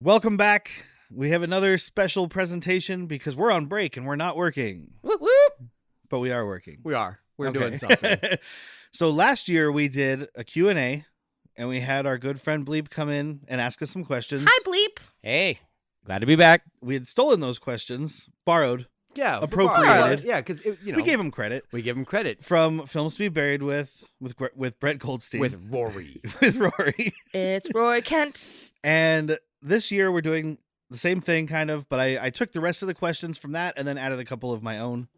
Welcome back. We have another special presentation because we're on break and we're not working. Whoop, whoop. But we are working. We are. We're Okay. doing something. So last year we did a Q&A and we had our good friend Bleep come in and ask us some questions. Hi, Bleep. Hey, glad to be back. We had stolen those questions, borrowed. Yeah. Appropriated. Yeah, because, We gave him credit. We give him credit. From Films to be Buried with Brett Goldstein. With Rory. with Rory. It's Roy Kent. And this year we're doing the same thing kind of, but I took the rest of the questions from that and then added a couple of my own.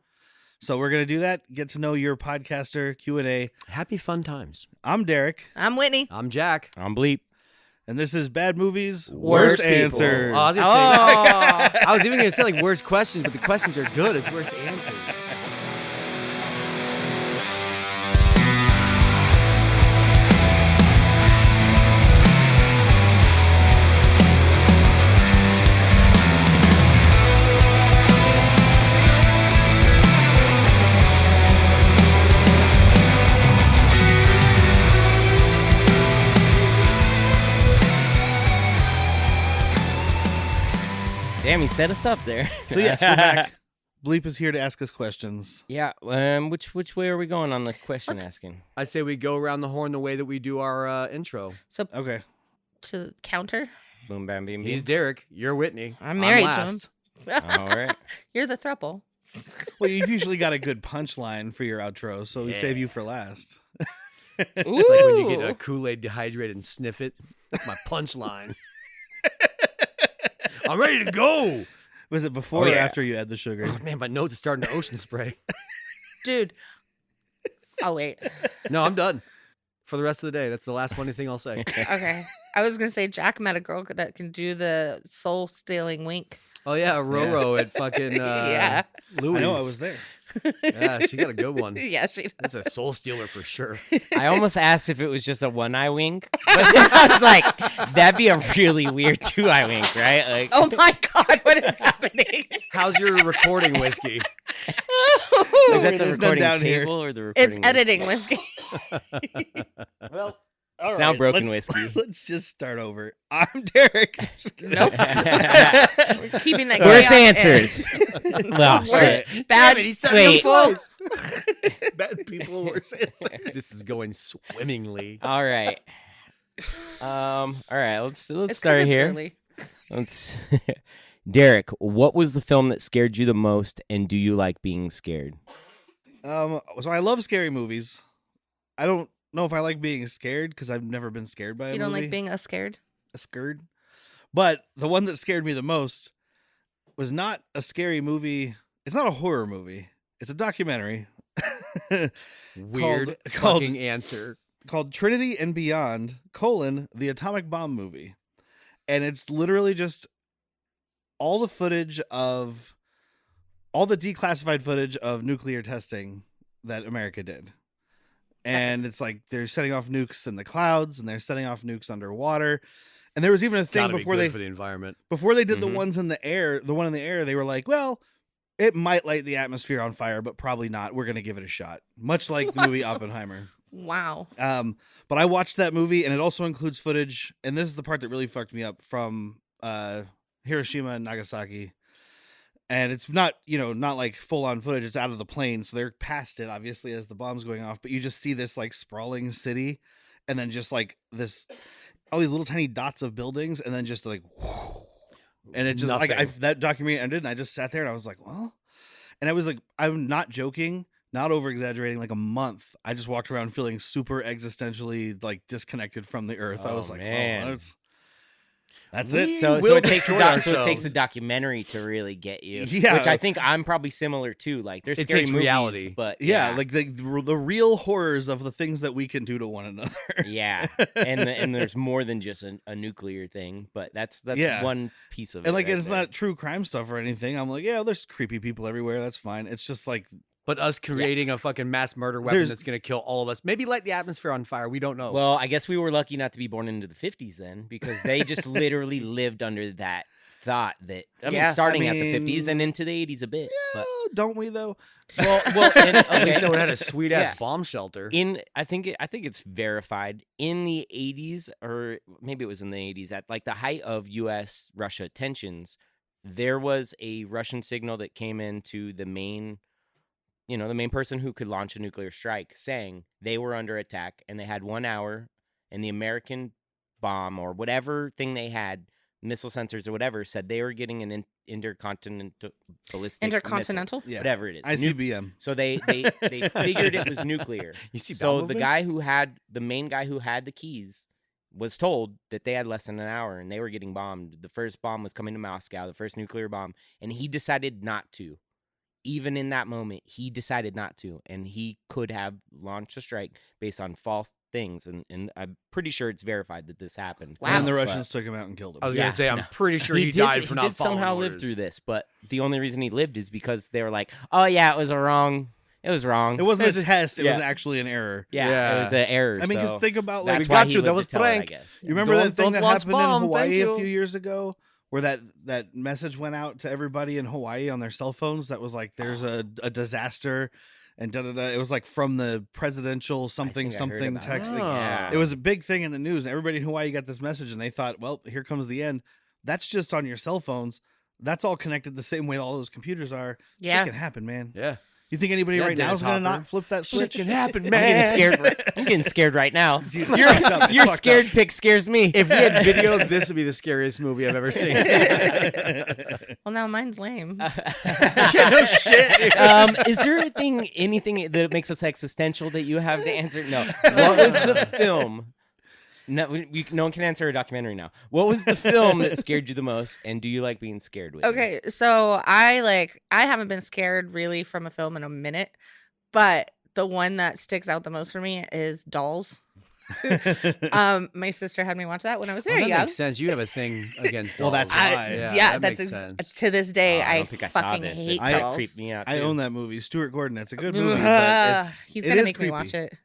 So we're going to do that. Get to know your podcaster Q&A. Happy fun times. I'm Derek. I'm Whitney. I'm Jack. I'm Bleep. And this is Bad Movies, Worst Worst People. Answers. Oh, I was gonna say, I was even going to say like worst questions, but the questions are good. It's worst answers. Damn, he set us up there. So yes, we're back. Bleep is here to ask us questions. Yeah. Which way are we going on the question asking? I say we go around the horn the way that we do our intro. So Okay. to counter, Boom, bam, beam, He's beam. Derek. You're Whitney. I'm married to last. him. All right. You're the throuple. Well, you've usually got a good punchline for your outro, so we save you for last. It's like when you get a Kool-Aid dehydrated and sniff it. That's my punchline. I'm ready to go. Was it before Oh, or yeah. after you add the sugar? Oh, man, my nose is starting to ocean spray. Dude. Oh, wait. No, I'm done. For the rest of the day. That's the last funny thing I'll say. Okay. I was going to say Jack met a girl that can do the soul-stealing wink. Oh, yeah, Roro at fucking Yeah. Louis. I know, I was there. Yeah, she got a good one. Yeah, she does. That's a soul stealer for sure. I almost asked if it was just a one-eye wink, but then I was like, that'd be a really weird two-eye wink, right? Like, Oh, my God. What is happening? How's your recording whiskey? is that There's the none recording down here. table or the recording? It's editing whiskey. Well, all It's now broken let's, whiskey. Let's just start over. I'm Derek. Just kidding. Nope. We're keeping that Worst chaos in. answers. Well, Worst. shit. Bad. Damn it, he said Wait. it twice. Bad people worse. This is going swimmingly. All right. All right. Let's It's 'cause start it's here. early. Let's. Derek, what was the film that scared you the most, and do you like being scared? So I love scary movies. I don't know if I like being scared because I've never been scared by a You don't movie. like being scared? Scared. But the one that scared me the most was not a scary movie. It's not a horror movie. It's a documentary. Weird called- fucking answer. called Trinity and Beyond, the Atomic Bomb Movie. And it's literally just all the footage of all the declassified footage of nuclear testing that America did. And it's like they're setting off nukes in the clouds and they're setting off nukes underwater. And there was even a thing Gotta be before good they for the environment. did the Mhm. ones in the air, the one in the air, they were like, well, it might light the atmosphere on fire, but probably not. We're going to give it a shot. Much like the movie Oppenheimer. Wow. But I watched that movie, and it also includes footage, and this is the part that really fucked me up, from Hiroshima and Nagasaki. And it's not, not like full on footage. It's out of the plane, so they're past it, obviously, as the bomb's going off. But you just see this like sprawling city, and then just like all these little tiny dots of buildings, and then just like, whoosh. And it just Nothing. that documentary ended, and I just sat there, and I was like, well, and I was like, I'm not joking. Not over exaggerating, like a month, I just walked around feeling super existentially like disconnected from the earth. I Oh, was like, man. oh, that's it. So will it takes destroy so it ourselves. takes a documentary to really get you. Yeah. Which I think I'm probably similar to. Like there's It scary takes movies, reality. but Yeah, like the real horrors of the things that we can do to one another. yeah, and there's more than just a nuclear thing, but that's Yeah. one piece of it. And like, right it's there. not true crime stuff or anything. I'm like, yeah, there's creepy people everywhere. That's fine. It's just like, But us creating a fucking mass murder weapon There's- that's going to kill all of us. Maybe light the atmosphere on fire. We don't know. Well, I guess we were lucky not to be born into the 50s then, because they just literally lived under that thought that. I mean, Yeah. starting I at the 50s and mean, into the 80s a bit. But Don't we though? well, At and, least okay. they would have had a sweet ass Yeah. bomb shelter. I think it's verified in the 80s, or maybe it was in the 80s, at like the height of U.S.-Russia tensions. There was a Russian signal that came into the main person who could launch a nuclear strike, saying they were under attack and they had 1 hour, and the American bomb or whatever thing they had, missile sensors or whatever, said they were getting an intercontinental ballistic Intercontinental? Yeah. whatever it is. ICBM. So they figured it was nuclear. You see, So the main guy who had the keys was told that they had less than an hour and they were getting bombed. The first bomb was coming to Moscow, the first nuclear bomb, and he decided not to. Even in that moment, he decided not to, and he could have launched a strike based on false things, and I'm pretty sure it's verified that this happened. Wow. And the Russians took him out and killed him. I was Yeah, gonna say, I'm no. pretty sure he died for not following somehow orders. live through this, but the only reason he lived is because they were like, "Oh yeah, it was wrong. It was wrong. It wasn't a test. It was yeah. actually an error. Yeah, Yeah. it was an error." I mean, so because think about like that's We why got he you, that lived was to tell it, I prank. guess. you remember that thing don't that launch happened bomb, in thank Hawaii a you. few years ago, where that message went out to everybody in Hawaii on their cell phones. That was like, there's a disaster, and da da da. It was like from the presidential something think I heard something about text. it. Like, Yeah. it was a big thing in the news. Everybody in Hawaii got this message, and they thought, well, here comes the end. That's just on your cell phones. That's all connected the same way all those computers are. Yeah. Shit can happen, man. Yeah. You think anybody Yeah, right now Dennis is going to Hopper. not flip that Shit switch? can happen, I'm man. getting scared right now. Dude, you're fucked up. It's Your fucked scared up. pick scares me. If we had video, this would be the scariest movie I've ever seen. Well, now mine's lame. Yeah, no shit. Is there anything that makes us existential that you have to answer? No. What was the film? No, no one can answer a documentary now. What was the film that scared you the most, and do you like being scared with? Okay, so I haven't been scared really from a film in a minute, but the one that sticks out the most for me is Dolls. My sister had me watch that when I was Well, very that young. makes sense. You have a thing against Well, dolls. that's why. Yeah, that that's makes sense. to this day I I don't think I saw fucking this. hate It Dolls. creeped me out. I too. own that movie. Stuart Gordon. It's a good movie, but He's it gonna is make me watch creepy. it.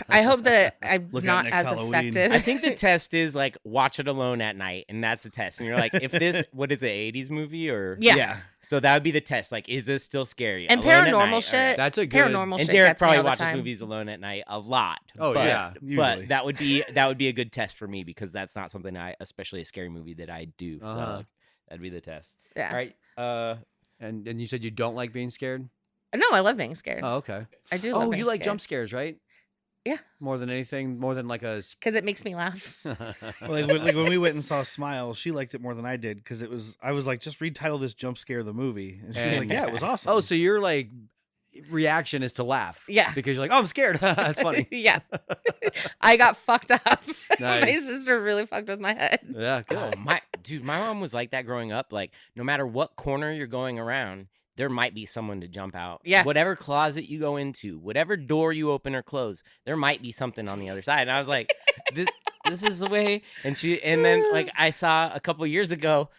I hope that I'm Look out not next as Halloween. affected. I think the test is like watch it alone at night, and that's the test. And you're like, if this, what is it, 80s movie or? Yeah. So that would be the test. Like, is this still scary? And Alone at paranormal night, shit. alright. That's a good. Paranormal And shit Derek gets me probably all the watches time. movies alone at night a lot. Oh, but, yeah. Usually. But that would be a good test for me because that's not something especially a scary movie that I do. So Uh-huh. that'd be the test. Yeah. All right. And you said you don't like being scared? No, I love being scared. Oh, okay. I do. Love Oh, being you like scared. jump scares, right? Yeah. More than anything, more than like a. Because it makes me laugh. like when we went and saw Smile, she liked it more than I did because I was like, just retitle this jump scare the movie, and she was like, And- yeah, it was awesome. Oh, so your like reaction is to laugh? Yeah. Because you're like, oh, I'm scared. That's funny. Yeah. I got fucked up. My Nice. sister really fucked with my head. Yeah, Oh, good. my mom was like that growing up. Like, no matter what corner you're going around, there might be someone to jump out. Yeah. Whatever closet you go into, whatever door you open or close, there might be something on the other side. And I was like, this is the way. And then like I saw a couple years ago,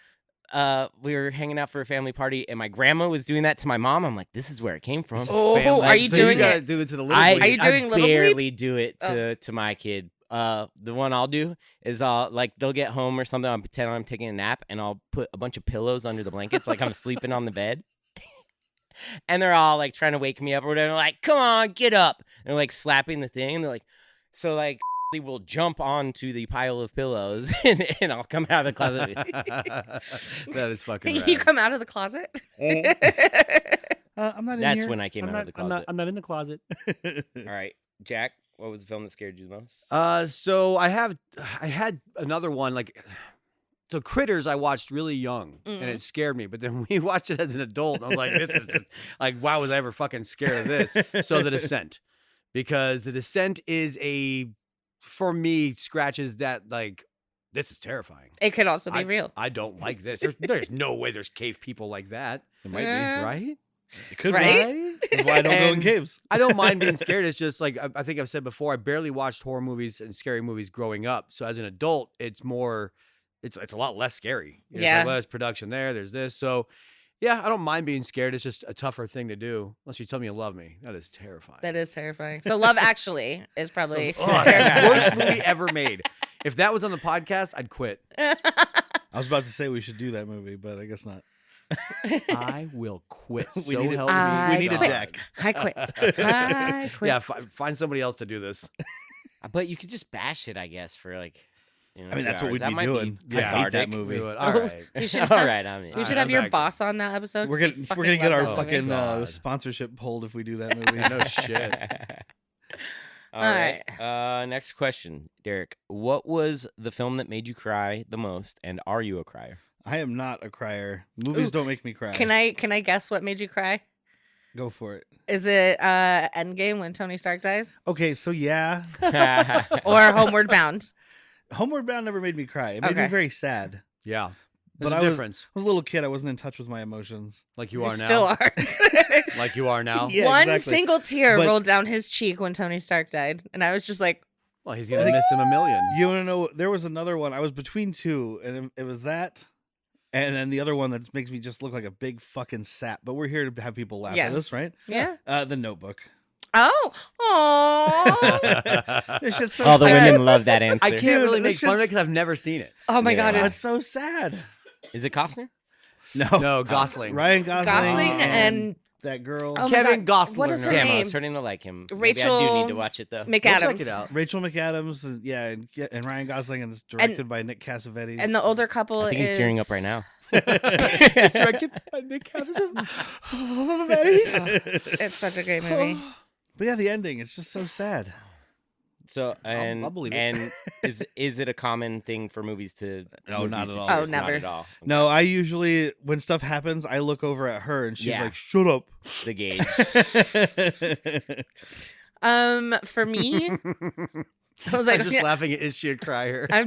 we were hanging out for a family party, and my grandma was doing that to my mom. I'm like, this is where it came from. Oh, Family. are you So doing you gotta it? do it to the little I, league. Are you doing I Little Bleep? barely do it to my kid. The one I'll do is like they'll get home or something. I'll pretend I'm taking a nap, and I'll put a bunch of pillows under the blankets, like I'm sleeping on the bed. And they're all like trying to wake me up or whatever. Like, come on, get up! And they're like slapping the thing, and they're like, so like will jump onto the pile of pillows, and I'll come out of the closet. That is fucking rad. You come out of the closet? I'm not in That's here. when I came out of the closet. I'm not in the closet. All right, Jack, what was the film that scared you the most? So I had another one like. So Critters I watched really young and it scared me, but then we watched it as an adult and I was like, this is just, like, why was I ever fucking scared of this? So The Descent, because The Descent is for me, scratches that like, this is terrifying. It could also be real. I don't like this. There's no way there's cave people like that. It might be. Right? It could Right? be. That's why I don't go in And caves. I don't mind being scared. It's just like, I think I've said before, I barely watched horror movies and scary movies growing up. So as an adult, it's more... It's a lot less scary. There's Yeah. like less production there. There's this. So, yeah, I don't mind being scared. It's just a tougher thing to do. Unless you tell me you love me. That is terrifying. That is terrifying. So Love Actually is probably Oh, terrifying. worst movie ever made. If that was on the podcast, I'd quit. I was about to say we should do that movie, but I guess not. I will quit. We So need it. help me I We need a quit. Jack. I quit. I quit. Yeah, find somebody else to do this. But you could just bash it, I guess, for like. I mean, that's what we'd that be might doing. Be I hate that cathartic. movie. Do it. All right. We should All have, right, I'm in. we should Alright, have I'm your back. boss on that episode. We're 'cause he gonna fucking get loves our that movie. fucking God. sponsorship pulled if we do that movie. No shit. All right. Next question, Derek. What was the film that made you cry the most, and are you a crier? I am not a crier. Movies Ooh. don't make me cry. Can I guess what made you cry? Go for it? Is it Endgame when Tony Stark dies, Okay, so yeah, or Homeward Bound? Homeward Bound never made me cry. It made me Okay. very sad. Yeah. But There's I a was- difference. I was a little kid. I wasn't in touch with my emotions. Like you You are now. still aren't. Like you are now. Yeah, One exactly. single tear But- rolled down his cheek when Tony Stark died, and I was just like, Well, he's gonna miss him a million. You want to know? There was another one. I was between two, and it was that, and then the other one that makes me just look like a big fucking sap. But we're here to have people laugh at us, Yes. right? yeah. The Notebook. Oh, oh, It's just so All the sad. women love that answer. I can't Dude, really make it's fun of it just- because I've never seen it. oh my Yeah. God! It's It's so sad. Is it Costner? No, No, Gosling. Ryan Gosling, Gosling and that girl. Oh my Kevin God, Gosling. what is her Damn, I name? was starting to like him. Maybe I do Rachel need to watch it though. We'll check McAdams. it out. Rachel McAdams, and Ryan Gosling, and it's directed by Nick Cassavetes. And the older couple I think is he's tearing up right now. It's directed by Nick Cassavetes. It's such a great movie. But yeah, the ending, it's just so sad. So and I'll believe it. and is it a common thing for movies to? No, move not you at to all. Oh, tears? Not never. at all. No, I usually, when stuff happens, I look over at her and she's Yeah. like, "Shut up." The gauge. For me, I was like, I'm just laughing at is she a crier? I'm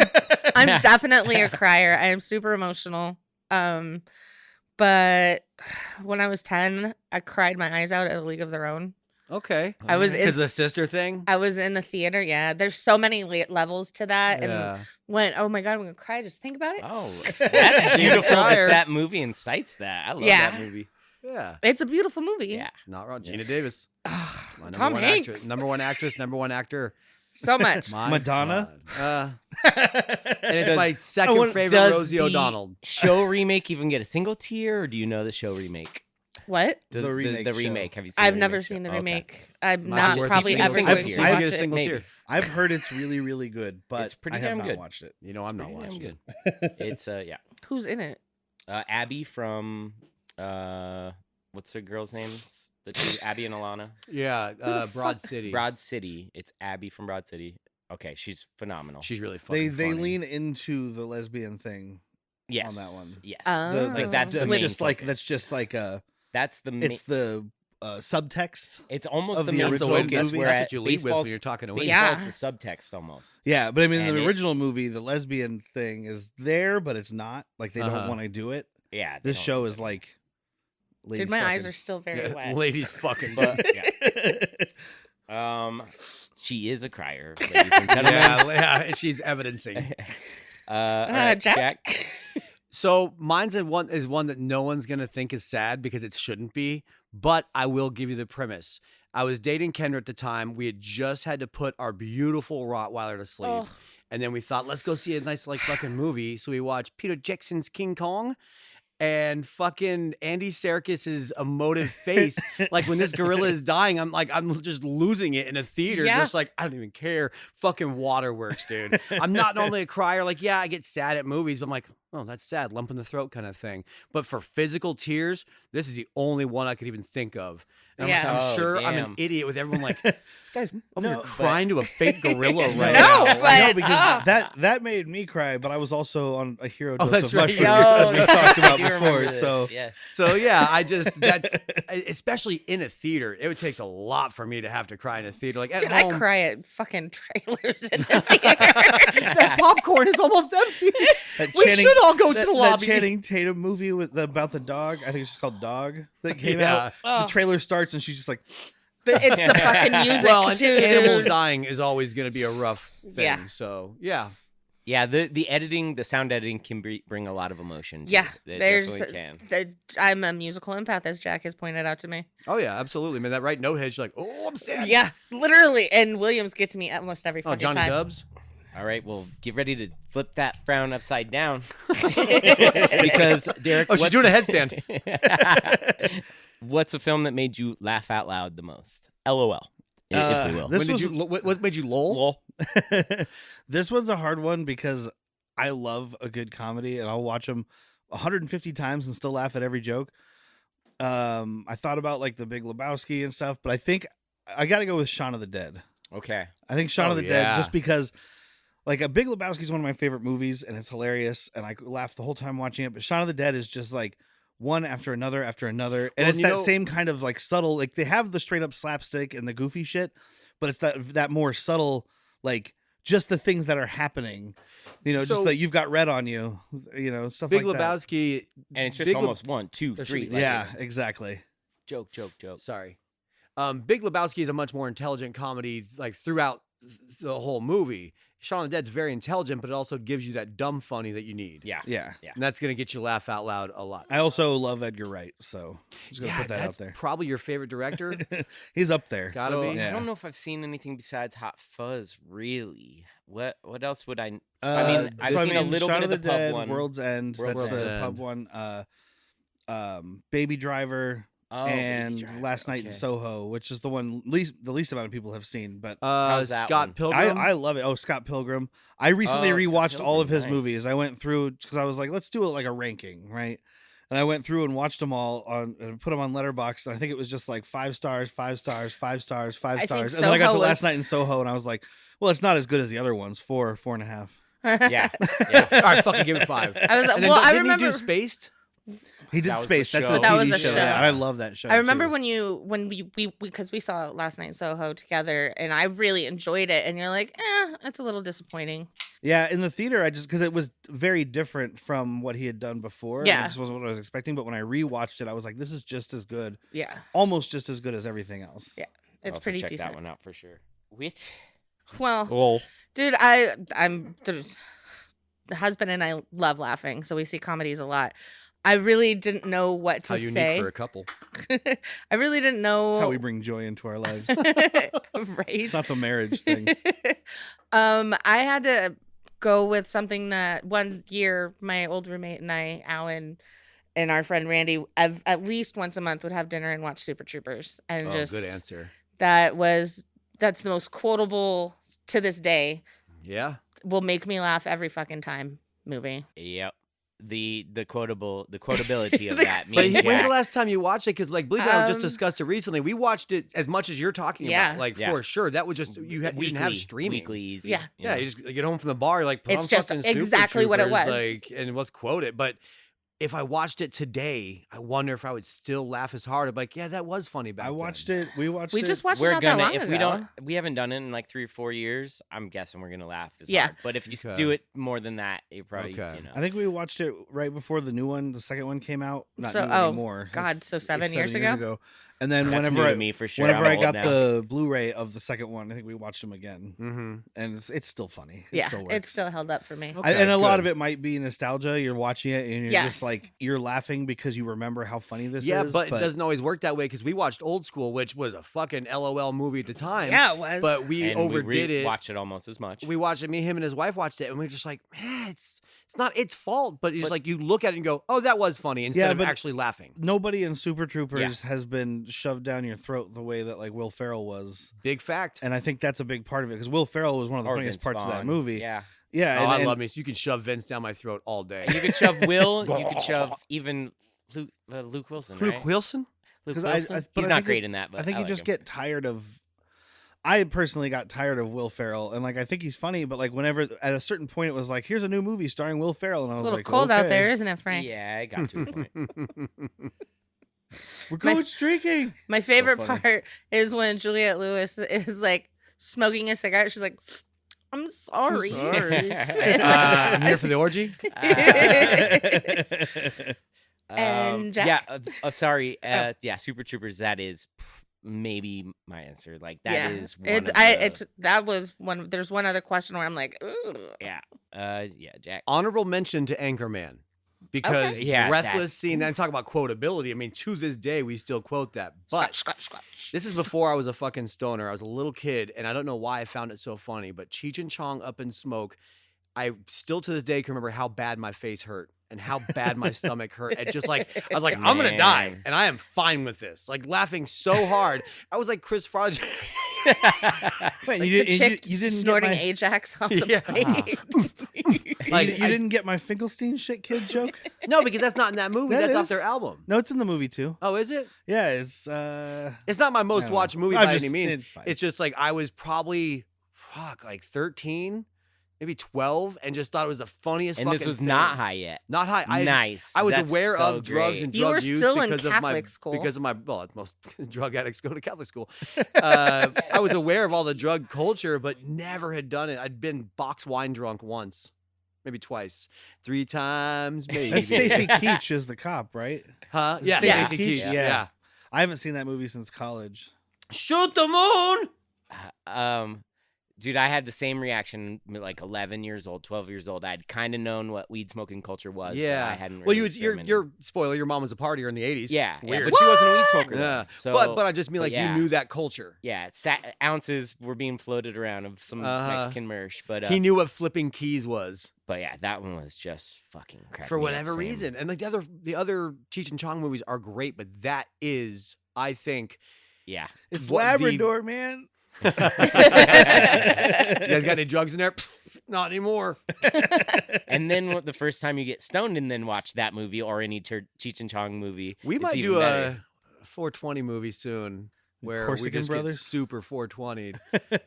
definitely a crier. I am super emotional. But when I was 10, I cried my eyes out at A League of Their Own. Okay. I was Because in the sister thing? I was in the theater. Yeah, there's so many levels to that, and Yeah. went, oh my God, I'm gonna cry. Just think about it. Oh, that's beautiful. Crier. That movie incites that. I love Yeah. that movie. Yeah. It's a beautiful movie. Yeah. Not wrong. Gina Davis. My number Tom one Hanks. actress. Number one actress, number one actor. So much. My Madonna? God. And it's my second want- favorite Does Rosie the O'Donnell. show remake even get a single tear, or do you know the show remake? What? Does The remake the show. remake. Have you seen? I've the never remake seen the show? Okay. remake. I'm Not not worth probably seeing ever a going single to tear. watch I've get a it. single Maybe. tear. I've heard it's really, really good, but It's pretty I have damn not good. watched it. You know I'm not Pretty damn watching good. it. It's yeah. Who's in it? Abby from what's the girl's name? The two, Abby and Alana. Yeah, Broad City. Broad City. It's Abby from Broad City. Okay, she's phenomenal. She's really They fucking they funny. lean into the lesbian thing. yes. that one. Yes. Oh. Like that's the that's main just like focus. that's just like That's the main. it's the subtext. It's almost of the the main original focus. movie. Where That's at what you lead with baseball's, when you're talking to baseball's Yeah. the subtext almost. Yeah, but I mean, in And the it- original movie, the lesbian thing is there, but it's not. Like they don't Uh-huh. want to do it. Yeah. they This don't show do is it. like. Dude, my eyes are still very Yeah, wet. ladies fucking. But yeah. She is a crier, ladies and gentlemen. yeah, she's evidencing. All right, Jack. So mine's is one that no one's gonna think is sad because it shouldn't be. But I will give you the premise. I was dating Kendra at the time. We had just had to put our beautiful Rottweiler to sleep, Oh. and then we thought, let's go see a nice like fucking movie. So we watched Peter Jackson's King Kong. And fucking Andy Serkis's emotive face, like when this gorilla is dying, I'm just losing it in a theater, Yeah. just like I don't even care. Fucking waterworks, dude. I'm not normally a crier. Like, yeah, I get sad at movies, but I'm like, oh, that's sad, lump in the throat kind of thing. But for physical tears, this is the only one I could even think of. And I'm, Yeah. like, I'm Oh, sure I'm an damn. idiot with everyone like, this guy's over here No, crying to a fake gorilla right No, now. but- no, because Ah. that made me cry, but I was also on a hero dose that's of right. mushrooms, Oh, as we talked about I do remember before. this, So yes. So yeah, that's especially in a theater. It takes a lot for me to have to cry in a theater. Like at Dude, home, I cry at fucking trailers in the theater. that popcorn is almost empty. that We should all go to that, the lobby. That Channing Tatum movie about the dog. I think it's just called Dog that came Yeah. out. Oh. The trailer starts and she's just like, It's the fucking music Well, and too, animals dude. dying is always going to be a rough thing. Yeah. So yeah, Yeah, the editing, the sound editing can bring a lot of emotion. to Yeah, it. It there's definitely can. I'm a musical empath, as Jack has pointed out to me. oh yeah, absolutely. Man, that right note head, you're like, oh, I'm sad. Yeah, literally. And Williams gets me almost every Oh, fucking Johnny time. Dubs. All right, well, get ready to flip that frown upside down. Because, Derek, she's doing a headstand. What's a film that made you laugh out loud the most? LOL, if we will. What made you lol? Lol. This one's a hard one because I love a good comedy and I'll watch them 150 times and still laugh at every joke. I thought about like The Big Lebowski and stuff, but I think I got to go with Shaun of the Dead. Okay. I think Shaun of the yeah. Dead, just because like A Big Lebowski is one of my favorite movies and it's hilarious and I laugh the whole time watching it. But Shaun of the Dead is just like one after another after another. And it's that same kind of like subtle, like they have the straight up slapstick and the goofy shit, but it's that more subtle, like just the things that are happening, just that you've got red on you, stuff Big like that. Lebowski. And it's just almost 1, 2, 3. Like Yeah, exactly. Joke. Sorry. Big Lebowski is a much more intelligent comedy, like throughout the whole movie. Shaun of the Dead's very intelligent, but it also gives you that dumb funny that you need. Yeah. And that's going to get you laugh out loud a lot. I also love Edgar Wright, so I'm just gonna put that that's out there. probably your favorite director. He's up there. Gotta So, be. I Yeah. don't know if I've seen anything besides Hot Fuzz, really. What else would I... I've so seen a little Shaun bit of of the the pub Dead, one. World's End. World's That's the End. pub one. Baby Driver Oh, and Baby Driver, Last Night in okay. Soho, which is the one the least amount of people have seen. But How's that Scott one? Pilgrim. I love it. Oh, Scott Pilgrim. I recently Oh, Scott rewatched all of Pilgrim, his nice. movies. I went through because I was like, let's do it like a ranking, right? And I went through and watched them all and put them on Letterboxd. And I think it was just like 5 stars, 5 stars, 5 stars, 5 I think stars. And then I got to Soho Last was- Night in Soho, and I was like, well, it's not as good as the other ones. 4.5. Yeah. All right, fucking give it 5. I was And then I didn't remember he do Spaced? He did That was Space. the That's the show. That was TV a show. show. Yeah, and I love that show. I remember too. when we because we saw Last Night in Soho together, and I really enjoyed it. And you're like, it's a little disappointing. Yeah, in the theater, because it was very different from what he had done before. Yeah. This wasn't what I was expecting. But when I rewatched it, I was like, this is just as good, Yeah, almost just as good as everything else. Yeah. I'll it's have to pretty check decent. that one out for sure. Wit. Well, Lol. dude, there's the husband and I love laughing, so we see comedies a lot. I really didn't know what to How unique say. for a couple. I really didn't know. That's how we bring joy into our lives. right. It's not the marriage thing. I had to go with something that one year my old roommate and I, Alan, and our friend Randy, at least once a month would have dinner and watch Super Troopers, and just Good answer. that's the most quotable to this day. Yeah. Will make me laugh every fucking time movie. Yep. The quotability of that. Me But and when's the Jack- last time you watched it? Because like Bleep and I just Um, discussed it recently. We watched it as much as you're talking Yeah. about. Like Yeah. for sure. That was just you didn't have streaming. Weekly easy. Yeah. Yeah, you just get home from the bar, you're like, put It's on just fucking Super exactly what it Troopers, was. like, and let's quote it. But if I watched it today, I wonder if I would still laugh as hard. I'm like, yeah, that was funny back I then. watched it. We watched We it. just watched it We're not that gonna long if ago. we haven't done it in like 3 or 4 years. I'm guessing we're gonna laugh as Yeah. hard. But if you Okay. do it more than that, you probably Okay. I think we watched it right before the new one, the second one came out. Not So- new oh, anymore. God, so 7 years ago? And then That's whenever new I, to me for sure. whenever I'm I old got now. the Blu-ray of the second one, I think we watched them again, Mm-hmm. and it's still funny. It Yeah, still works. it's still held up for me. Okay. And a lot good. of it might be nostalgia. You're watching it and you're Yes. just like you're laughing because you remember how funny this Yeah, is. but it doesn't always work that way because we watched Old School, which was a fucking LOL movie at the time. Yeah, it was. But we and overdid it. Watch it almost as much. We watched it. Me, him, and his wife watched it, and we were just like, man, it's not its fault, but it's just But- like you look at it and go, oh, that was funny, instead of but- actually laughing. Nobody in Super Troopers has been shoved down your throat the way that like Will Ferrell was, Big fact. and I think that's a big part of it because Will Ferrell was one of the Or funniest Vince parts of that Vaughn. movie. Yeah. Yeah, Oh, and, I and love me. So you can shove Vince down my throat all day. You could shove Will. You could shove even Luke Wilson. Luke right? Wilson? Luke 'Cause Wilson. but He's I not think great in that, but I think you like just him. get tired of. I personally got tired of Will Ferrell, and like I think he's funny, but like whenever at a certain point it was like, here's a new movie starring Will Ferrell, and I It's was a little like, cold out okay, there, isn't it, Frank? Yeah, I got to a point. We're My- going streaking. My So favorite funny. part is when Juliette Lewis is like smoking a cigarette. She's like, I'm sorry. I'm here for the orgy. And Jack? Yeah, sorry. Yeah, Super Troopers. That is maybe my answer. Like that is one of the, that was one. There's one other question where I'm like, ooh. yeah, yeah, Jack. Honorable mention to Anchorman. because Okay. Yeah, Breathless scene. And talk about quotability. I mean, to this day, we still quote that. But Scotch. this is before I was a fucking stoner. I was a little kid, and I don't know why I found it so funny. But Cheech and Chong Up in Smoke, I still to this day can remember how bad my face hurt and how bad my stomach hurt. And just like I was like, I'm gonna die, Man. and I am fine with this. Like laughing so hard, I was like Chris Frost. Wait, The you chick didn't snorting get my, Ajax off the Yeah. plate. Like, you didn't get my Finkelstein shit kid joke? No, because that's not in that movie. That That's off is. their album. No, it's in the movie too. Oh, is it? Yeah, it's It's not my most No. watched movie I by just- any means. it's fine. It's just like I was probably like 13, maybe 12, and just thought it was the funniest. And fucking this was thing. not high yet. Not high. Nice. I was That's aware so of drugs great. and You drug were use still in because of my Catholic school. because of my most drug addicts go to Catholic school. I was aware of all the drug culture, but never had done it. I'd been box wine drunk once, maybe twice, 3 times, maybe. and Stacy Keach is the cop, right? Huh? Yeah, Yes. Stacey Keach. Yeah. Yeah. I haven't seen that movie since college. Shoot the moon. Dude, I had the same reaction. Like 11 years old, 12 years old. I'd kind of known what weed smoking culture was. Yeah. but I hadn't. Well, Really your spoiler. Your mom was a partier in the 80s. Yeah, yeah, Weird. but she wasn't a weed smoker. Yeah. Though, so, but I just mean like yeah. you knew that culture. yeah, ounces were being floated around of some Mexican merch, but He knew what flipping keys was but yeah, that one was just fucking cracking for me up, whatever same. reason. And like the other Cheech and Chong movies are great, but that is, I think, Yeah, It's What the- Labrador, man. you guys got any drugs in there? Pfft, not anymore. and then the first time you get stoned and then watch that movie or any Cheech and Chong movie, We it's might even do better. a 420 movie soon. Where we Corsican just Brothers? get super 420.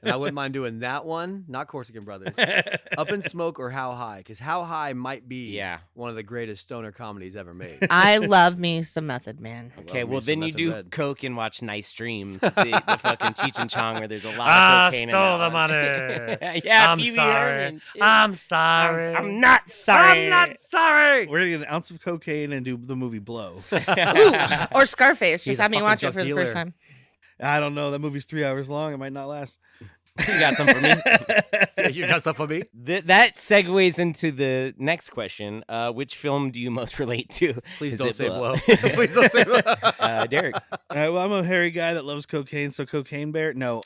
And I wouldn't mind doing that one, not Corsican Brothers. Up in Smoke or How High, because How High might be Yeah. one of the greatest stoner comedies ever made. I love me some Method Man. Okay, Love me well some then you Meth in do Bed. coke and watch Nice Dreams, the fucking Cheech and Chong where there's a lot of cocaine. stole in the that one. money. yeah, I'm Pee Wee sorry. Herman, shit. I'm sorry. I'm not sorry. I'm not sorry. We're gonna get an ounce of cocaine and do the movie Blow. Ooh, or Scarface. He's Just a have me fucking watch it drug for the first dealer. time. I don't know. That movie's 3 hours long. It might not last. You got some for me? You got stuff for me? That segues into the next question. Which film do you most relate to? Please Is don't it say Blow? blow. Please don't say blow. Derek. Well, I'm a hairy guy that loves cocaine, so Cocaine Bear? No.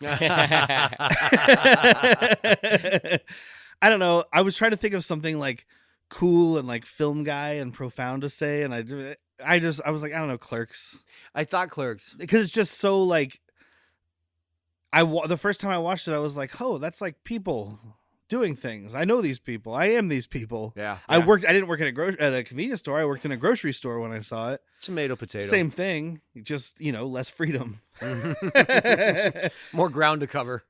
I don't know. I was trying to think of something like cool and like film guy and profound to say, and I was like, I don't know, Clerks, I thought Clerks. because it's just so like. The first time I watched it, I was like, oh, that's like people doing things. I know these people. I am these people. Yeah. I didn't work at a convenience store. I worked in a grocery store when I saw it. Tomato, potato. Same thing, just less freedom. More ground to cover.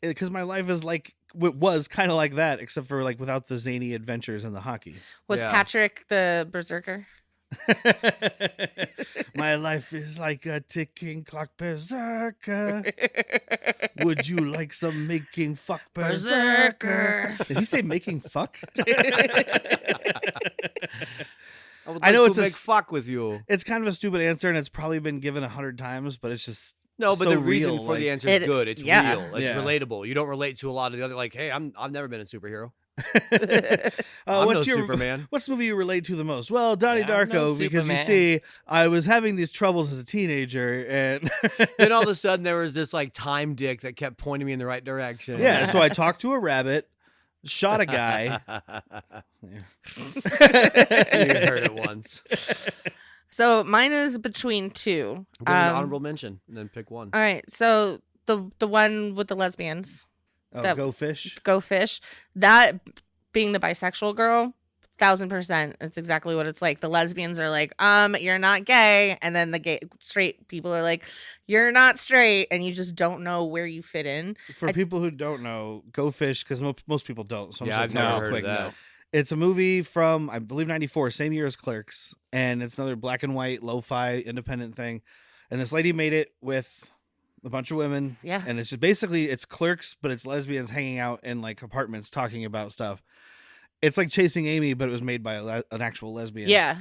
Because my life is like was kind of like that, except for like without the zany adventures and the hockey. Was Yeah. Patrick the berserker? My life is like a ticking clock, berserker. Would you like some making fuck, berserker? Did he say making fuck? I would I know like it's to a make s- fuck with you. It's kind of a stupid answer, and it's probably been given 100 times, but it's just No, but so the reason real, for the like- answer is It- good. It's yeah. real. It's Yeah. relatable. You don't relate to a lot of the other, like, hey, I've never been a superhero. what's I'm no your Superman. What's the movie you relate to the most? Well, Donnie Yeah, I'm no Darko, because you Superman. see, I was having these troubles as a teenager, and Then all of a sudden there was this like time dick that kept pointing me in the right direction. yeah, so I talked to a rabbit, shot a guy. You heard it once. So mine is between two. Give an honorable mention and then pick one. All right. So the one with the lesbians, Oh, That- go fish. Go Fish. That being the bisexual girl, 1000%. It's exactly what it's like. The lesbians are like, you're not gay, and then the straight people are like, you're not straight, and you just don't know where you fit in. For people who don't know, Go Fish, because most people don't. So I'm Yeah, just I've gonna never tell you heard real of quick, that. no. It's a movie from, I believe, 94, same year as Clerks. And it's another black and white, lo-fi, independent thing. And this lady made it with a bunch of women. Yeah. And it's just basically, it's Clerks, but it's lesbians hanging out in like apartments talking about stuff. It's like Chasing Amy, but it was made by an actual lesbian. Yeah.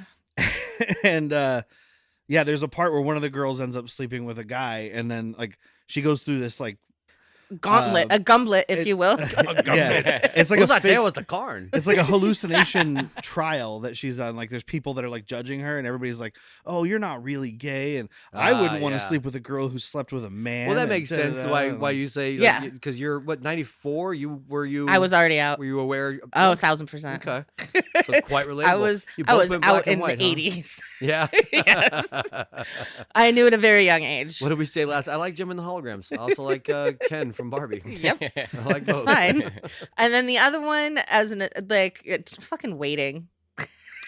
And yeah, there's a part where one of the girls ends up sleeping with a guy. And then like she goes through this like Gauntlet, a gumblet, if you will. Yeah, it's like Who's a not there fake, was the Karn. it's like a hallucination trial that she's on. Like there's people that are like judging her, and everybody's like, "Oh, you're not really gay," and I wouldn't want to yeah. sleep with a girl who slept with a man. Well, that and makes sense. Why you say Yeah. because you're what 94? You I was already out. were you aware? Oh, 1,000%. Okay, so quite relatable. I was You I both was went out black and in white, the huh? 80s. Yeah. Yes. I knew at a very young age. What did we say last? I like Jim and the Holograms. I also like Ken from Barbie. Yep. I like It's both. fine. And then the other one, as an like, it's fucking waiting.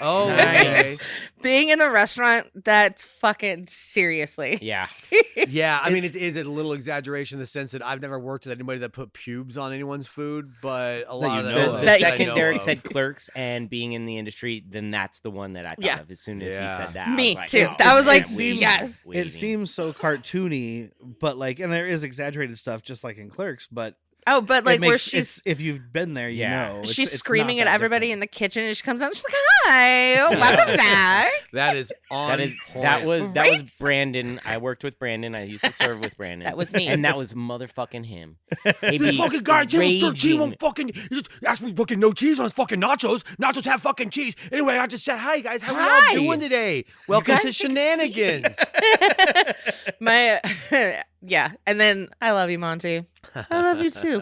Oh, Nice. Being in a restaurant, that's fucking seriously. Yeah. okay. Yeah, I mean, is it a little exaggeration in the sense that I've never worked with anybody that put pubes on anyone's food, but a lot you of know them of. The That you second know Derek of. said clerks and being in the industry, then that's the one that I thought Yeah. of as soon as Yeah. he said that. I Me was like, too. oh, That was man, like, waiting, yes. waiting. It seems so cartoony, but like, and there is exaggerated stuff, just like in Clerks. But Oh, but it like where makes- she's it's- if you've been there, you Yeah. know, she's it's screaming not at that everybody in different. the kitchen, and she comes out and she's like, "Hi, welcome back." That is on That is point. that was Right? Brandon. I worked with Brandon. I used to serve with Brandon. That was me. and that was motherfucking him. He'd This be fucking guy, Table 13, raging. won't fucking. He just asked me fucking no cheese on his fucking nachos. Nachos have fucking cheese. Anyway, I just said, Hi guys, how Hi. are you all doing today? Welcome guys to succeed. Shenanigans. My yeah, and then I love you, Monty. I love you too.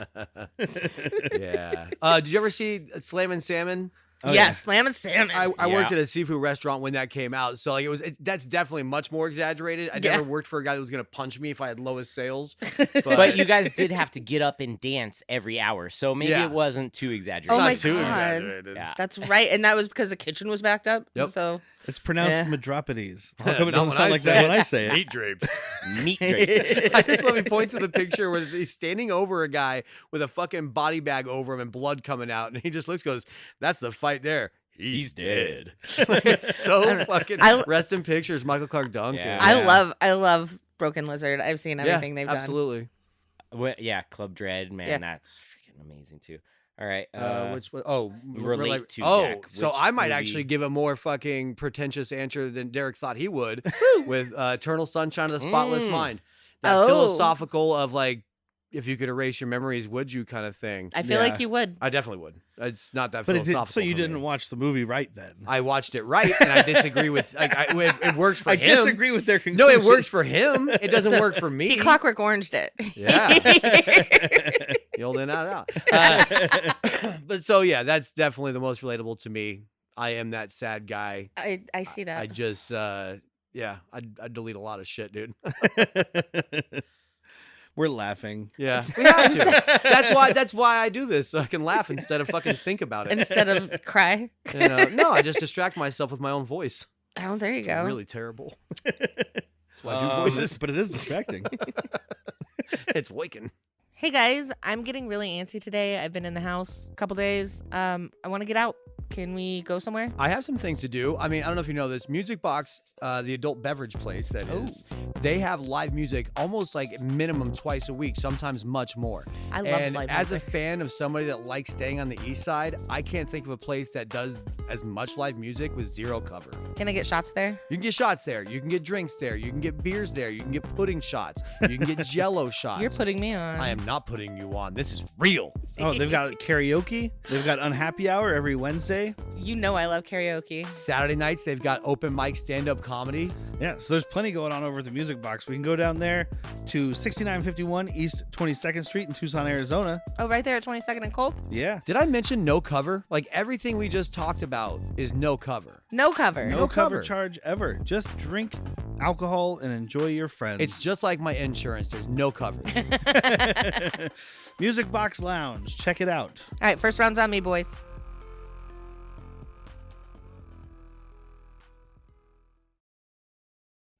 Yeah. Did you ever see Slam and Salmon? Oh, yes, yeah. slam and salmon. I worked Yeah. at a seafood restaurant when that came out, so like that's definitely much more exaggerated. I Yeah. never worked for a guy that was gonna punch me if I had lowest sales. But you guys did have to get up and dance every hour, so maybe Yeah. it wasn't too exaggerated. Oh not my too God. exaggerated. Yeah. That's right, and that was because the kitchen was backed up. Yep. So It's pronounced Yeah. Metropodes. How come it Not doesn't when sound I like say that it. when I say it? Meat drapes. Meat drapes. I just love he points to the picture where he's standing over a guy with a fucking body bag over him and blood coming out, and he just looks, goes, "That's the fight there. He's dead." It's so fucking. I- Rest in pictures, Michael Clark Duncan. Yeah. I love Broken Lizard. I've seen everything they've done. absolutely. Yeah, Club Dread, man, Yeah. that's freaking amazing too. All right, Which was relate to oh, Jack, so which I might movie- actually give a more fucking pretentious answer than Derek thought he would with Eternal Sunshine of the Spotless Mm. Mind. That Oh. philosophical of like, if you could erase your memories, would you kind of thing. I feel Yeah. like you would. I definitely would. It's not that But it philosophical. did, so you for didn't me. watch the movie right then. I watched it right, and I disagree with. Like, it works for I him. disagree with their No, conclusions. it works for him. It doesn't So, work for me. He Clockwork Oranged it. Yeah. The old in out. But so yeah, that's definitely the most relatable to me. I am that sad guy. I see that. I just yeah, I'd delete a lot of shit, dude. We're laughing. Yeah. We have to. That's why I do this, so I can laugh instead of fucking think about it. Instead of cry. You know? No, I just distract myself with my own voice. Oh, there you It's go. really terrible. That's why I do Um, voices. But it is distracting. It's waking. Hey guys, I'm getting really antsy today. I've been in the house a couple days. I want to get out. Can we go somewhere? I have some things to do. I mean, I don't know if you know this. Music Box, the adult beverage place that is, they have live music almost like minimum twice a week, sometimes much more. I love And live as music. a fan of somebody that likes staying on the east side, I can't think of a place that does as much live music with zero cover. Can I get shots there? You can get shots there. You can get drinks there. You can get beers there. You can get pudding shots. You can get Jello shots. You're putting me on. I am not putting you on. This is real. Oh, they've got karaoke. They've got Unhappy Hour every Wednesday. You know I love karaoke. Saturday nights, they've got open mic stand-up comedy. Yeah, so there's plenty going on over at the Music Box. We can go down there to 6951 East 22nd Street in Tucson, Arizona. Oh, right there at 22nd and Cole? Yeah. Did I mention no cover? Like everything we just talked about is no cover. No cover. No, No cover cover. charge ever. Just drink alcohol and enjoy your friends. It's just like my insurance. There's no cover. Music Box Lounge. Check it out. All right, first round's on me, boys.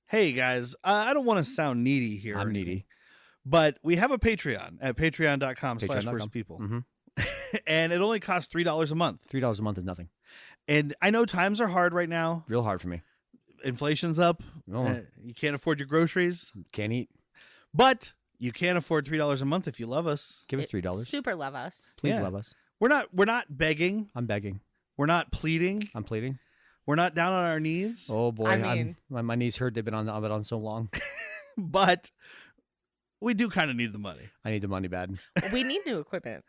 Hey guys, I don't want to sound needy here. or I'm anything, needy. But we have a Patreon at patreon.com/worst Patreon.com. people. Mm-hmm. And it only costs $3 a month. $3 a month is nothing. And I know times are hard right now. Real hard for me. Inflation's up. No, You can't afford your groceries. can't eat. But you can afford $3 a month if you love us. Give us $3. Super love us. Please Yeah. love us. We're not begging. I'm begging. We're not pleading. I'm pleading. We're not down on our knees. Oh boy, I mean- my knees hurt. They've been on so long. But we do kind of need the money. I need the money bad. We need new equipment.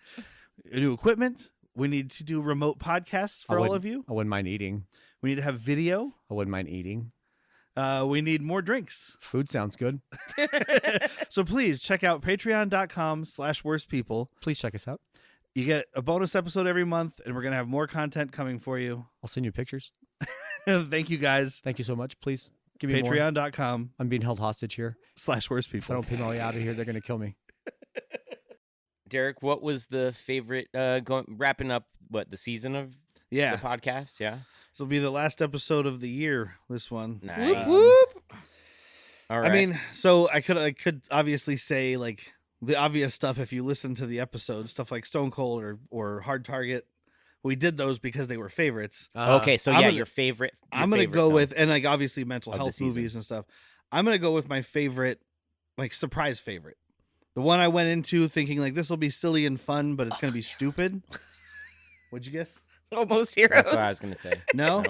New equipment. We need to do remote podcasts for all of you. I wouldn't mind eating. We need to have video. I wouldn't mind eating. We need more drinks. Food sounds good. So please check out patreon.com/worstpeople. Please check us out. You get a bonus episode every month, and we're going to have more content coming for you. I'll send you pictures. Thank you, guys. Thank you so much. Please give me more. Patreon.com/worstpeople. I'm being held hostage here. If I don't pay my way out of here, they're going to kill me. Derek, what was the favorite wrapping up the season of the podcast? Yeah. This will be the last episode of the year, this one. Nice. All right. I mean, so I could obviously say like the obvious stuff if you listen to the episode, stuff like Stone Cold or Hard Target. We did those because they were favorites. Okay, so your favorite. I'm gonna go with, and like obviously mental of the health season. movies and stuff. I'm gonna go with my favorite, like surprise favorite. The one I went into thinking like this will be silly and fun, but it's gonna be stupid. What'd you guess? Almost Heroes. That's what I was gonna say. No,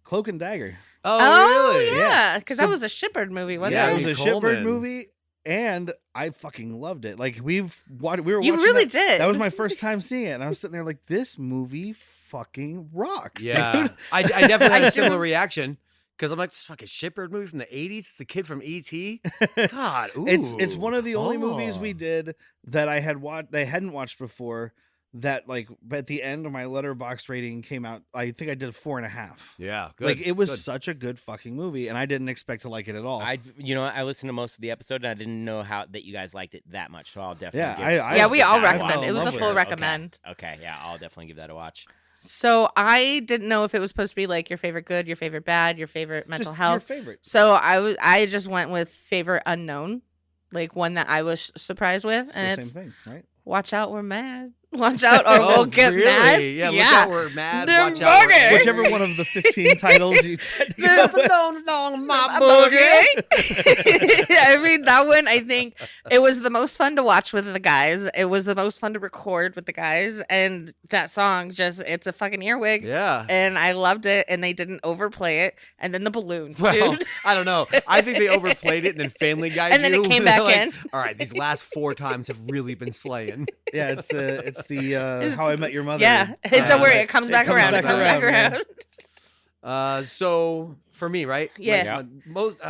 Cloak and Dagger. Oh, really? yeah, because So- that was a Shepard movie, wasn't Yeah, it? it was a Coleman. Shipbird movie, and I fucking loved it. Like we were You watching really that. did. That was my first time seeing it, and I was sitting there like, this movie fucking rocks. Yeah. dude. I definitely had I a similar do. reaction because I'm like, this fucking Shipbird movie from the 80s. It's the kid from E.T. God, ooh. It's one of the only movies we Oh. did that I hadn't watched before. That like at the end of my Letterboxd rating came out. I think I did 4.5. Yeah, good. Like it was good. such a good fucking movie, and I didn't expect to like it at all. I listened to most of the episode and I didn't know that you guys liked it that much, so I'll definitely. Yeah, we all I fell recommend. in It was a love with full it. recommend. Okay, yeah, I'll definitely give that a watch. So I didn't know if it was supposed to be like your favorite good, your favorite bad, your favorite mental Just health. Your favorite. So I just went with favorite unknown, like one that I was surprised with, It's and the it's same thing, right? watch out, we're mad. Watch out, or we'll get really? mad. Yeah, look out, we're mad. They're Watch out, we're bugging. angry. Whichever one of the 15 titles you said to go There's with. my I mean, that one, I think it was the most fun to watch with the guys. It was the most fun to record with the guys. And that song it's a fucking earwig. Yeah. And I loved it. And they didn't overplay it. And then the balloons, Well, dude. I don't know. I think they overplayed it and then Family Guy And then it you. came They're back like, in. All right, these last 4 times have really been slaying. Yeah, it's the How I Met Your Mother. Yeah. Don't worry. It comes back around. It back comes back around, around. So for me, right? Yeah. Like, most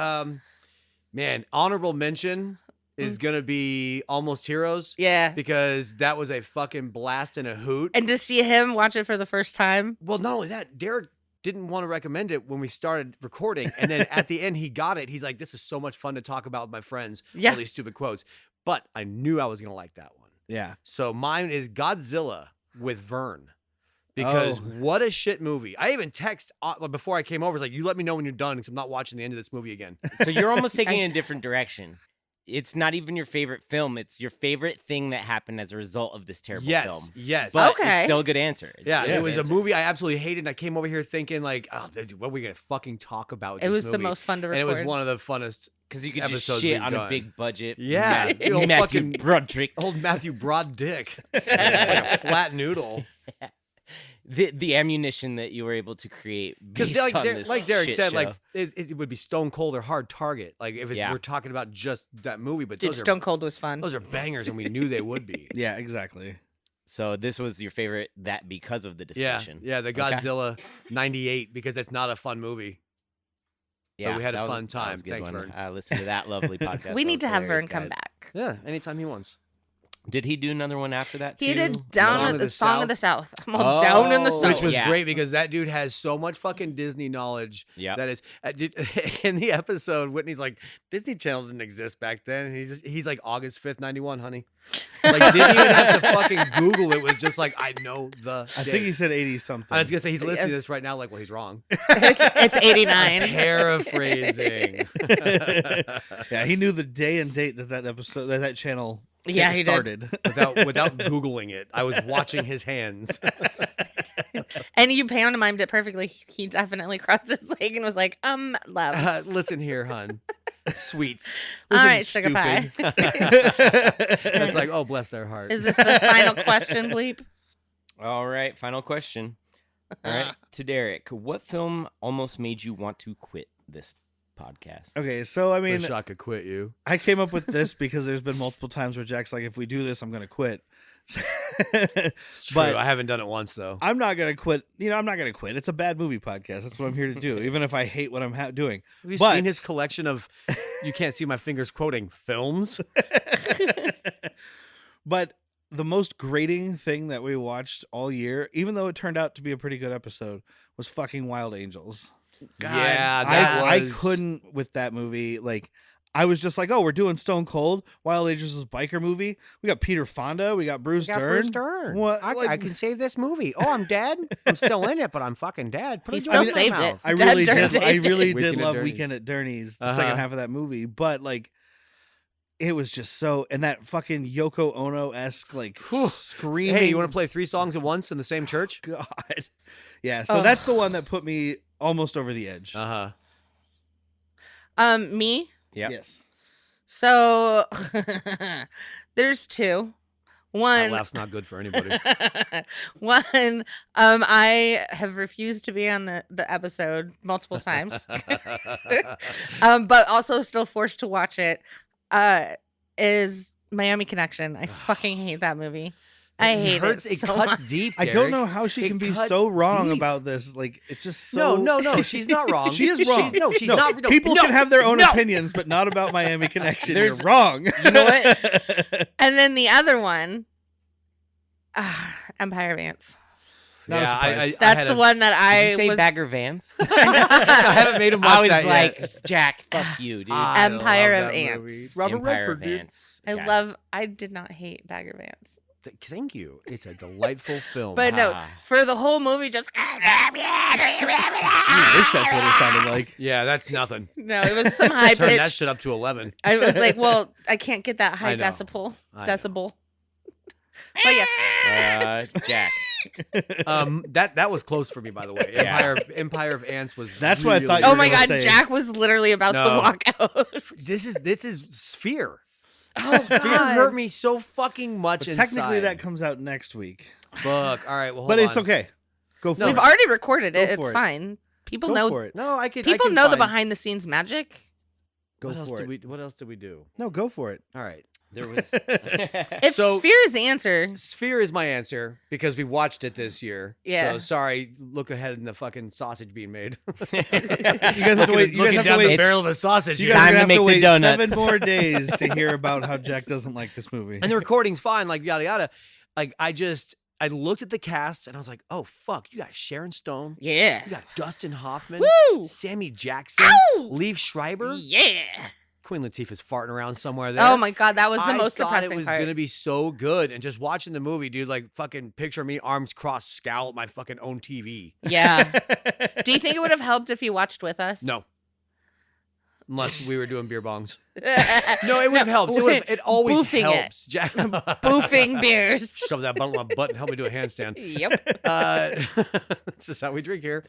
honorable mention is gonna be Almost Heroes. Yeah. Because that was a fucking blast and a hoot. And to see him watch it for the first time. Well, not only that, Derek didn't want to recommend it when we started recording, and then at the end he got it. He's like, "This is so much fun to talk about with my friends." Yeah. All these stupid quotes, but I knew I was gonna like that one. Yeah. So mine is Godzilla with Vern. Because what a shit movie. I even text before I came over. I was like, you let me know when you're done because I'm not watching the end of this movie again. So you're almost taking it in a different direction. It's not even your favorite film. It's your favorite thing that happened as a result of this terrible film. Yes. But Okay. it's still a good answer. It's Yeah, still it good was a answer. movie I absolutely hated. And I came over here thinking like, oh, dude, what are we going to fucking talk about with It this was the movie? most fun to And record. it was one of the funnest. Because you could just episodes shit we've on a done. big budget. Yeah, Matthew, old Matthew fucking- Broderick. Old Matthew Broad Dick. Like a flat noodle. The ammunition that you were able to create Because based on Derek this said, shit like show. it would be Stone Cold or Hard Target. Like if Yeah. we're talking about just that movie, but Dude, those Stone Cold was fun. are bangers, and we knew they would be. Yeah, exactly. So this was your favorite that because of the Yeah, discussion. yeah, the Okay. Godzilla '98 because it's not a fun movie. Yeah, we had a that was- fun that was time. a good Thanks, one. Vern. I listened to that lovely podcast. We That need was to have hilarious, Vern come guys. back. Yeah, anytime he wants. Did he do another one after that? He too? did Down Song at of the the Song South. of the South. I'm all down in the Oh. South. Which was yeah. great because that dude has so much fucking Disney knowledge. Yep. That is in the episode. Whitney's like, Disney Channel didn't exist back then. And he's like August 5th, 91, honey. Like didn't even have to fucking Google. It was just like I know the. I day. think he said 80 something. I was gonna say he's listening to this right now. Like, well, he's wrong. it's 89. Paraphrasing. Yeah, he knew the day and date that episode that channel Yeah, he did. started. without Googling it, I was watching his hands. And you pantomimed it perfectly. He definitely crossed his leg and was like, love. Listen here, hun. Sweet. All Listen, right, sugar pie. It's like, oh, bless their heart. Is this the final question, Bleep? All right, final question. All right, to Derek, what film almost made you want to quit this podcast. Okay, so I Wish mean, I could quit you. I came up with this because there's been multiple times where Jack's like, if we do this, I'm gonna quit. It's true. But I haven't done it once though. I'm not gonna quit. I'm not gonna quit. It's a bad movie podcast. That's what I'm here to do, even if I hate what I'm doing. Have you But- seen his collection of? You can't see my fingers quoting films. But the most grating thing that we watched all year, even though it turned out to be a pretty good episode, was fucking Wild Angels. Yeah, I couldn't with that movie. Like, I was just like, oh, we're doing Stone Cold. Wild Angels is a biker movie. We got Peter Fonda. We got Bruce Dern. What? I can save this movie. Oh, I'm dead. I'm still in it, but I'm fucking dead. Put He a still gun in my saved it. mouth. I Dead really Dirty did. I David. really did Weekend at love Dirty's. Weekend at Dirty's, the Uh-huh. second half of that movie. But like, it was just so, and that fucking Yoko Ono esque like Whew. screaming. Hey, you want to play 3 songs at once in the same church? God, yeah. So that's the one that put me almost over the edge. Uh Me. Yep. Yes. So there's 2. That One. laugh's not good for anybody. One. I have refused to be on the episode multiple times. But also still forced to watch it. Is Miami Connection. I fucking hate that movie. I hate it It so cuts much. deep. I don't Derek. know how she It can be cuts so wrong deep. about this. Like, it's just so. No, she's not wrong. She is wrong. She's not. No, People no, can have their own no. opinions, but not about Miami Connection. You're There's- wrong. You know what? And then the other one, Empire of Ants. Not a Yeah, surprise. That's the one that Did I you say was. Bagger Vance? I haven't made him watch I was that like, yet. Jack, fuck you, dude. I Empire love of that Ants. movie. Robert Empire Redford, dude. Vance. I Yeah. love. I did not hate Bagger Vance, Thank you. It's a delightful film. but no, Ah. for the whole movie, just I wish that's what it sounded like. Yeah, that's nothing. no. It was some high Turn that pitch. shit up to 11. I was like, well, I can't get that high I know. decibel. I know. Decibel. But yeah, Jack. That was close for me, by the way. Yeah. Empire of Ants was. That's what I thought you oh were my gonna god, say- Jack was literally about to No. walk out. This is Sphere. Oh, Sphere God. hurt me so fucking much. But technically, inside. that comes out next week. Fuck. All right. Well, But hold it's on. okay. Go for We've it. already recorded it. Go It's for it. fine. People Go know. for it. No, I could. People know the find- behind the scenes magic. Go What else for did it. What else did we do? No, go for it. All right. There was. If So- Sphere is the answer, Sphere is my answer because we watched it this year. Yeah. So sorry, look ahead in the fucking sausage being made. You guys have to wait. You guys have to down the wait. barrel of a sausage. You here. guys are Time to gonna have make to the wait donuts. 7 more days to hear about how Jack doesn't like this movie. And the recording's fine, like yada yada. Like I looked at the cast and I was like, oh fuck, you got Sharon Stone, yeah. you got Dustin Hoffman, Woo! Sammy Jackson, Ow! Liev Schreiber, Yeah. Queen Latifah's farting around somewhere there. Oh my god, that was the I most thought depressing it was part. gonna be so good, and just watching the movie, dude, like fucking picture me arms crossed, scowl at my fucking own TV. Yeah. Do you think it would have helped if you watched with us? No, unless we were doing beer bongs. No, it would have No, helped. It always boofing it. helps. Jack, Boofing beers. Shove that bottle in my butt and help me do a handstand. Yep. That's just how we drink here.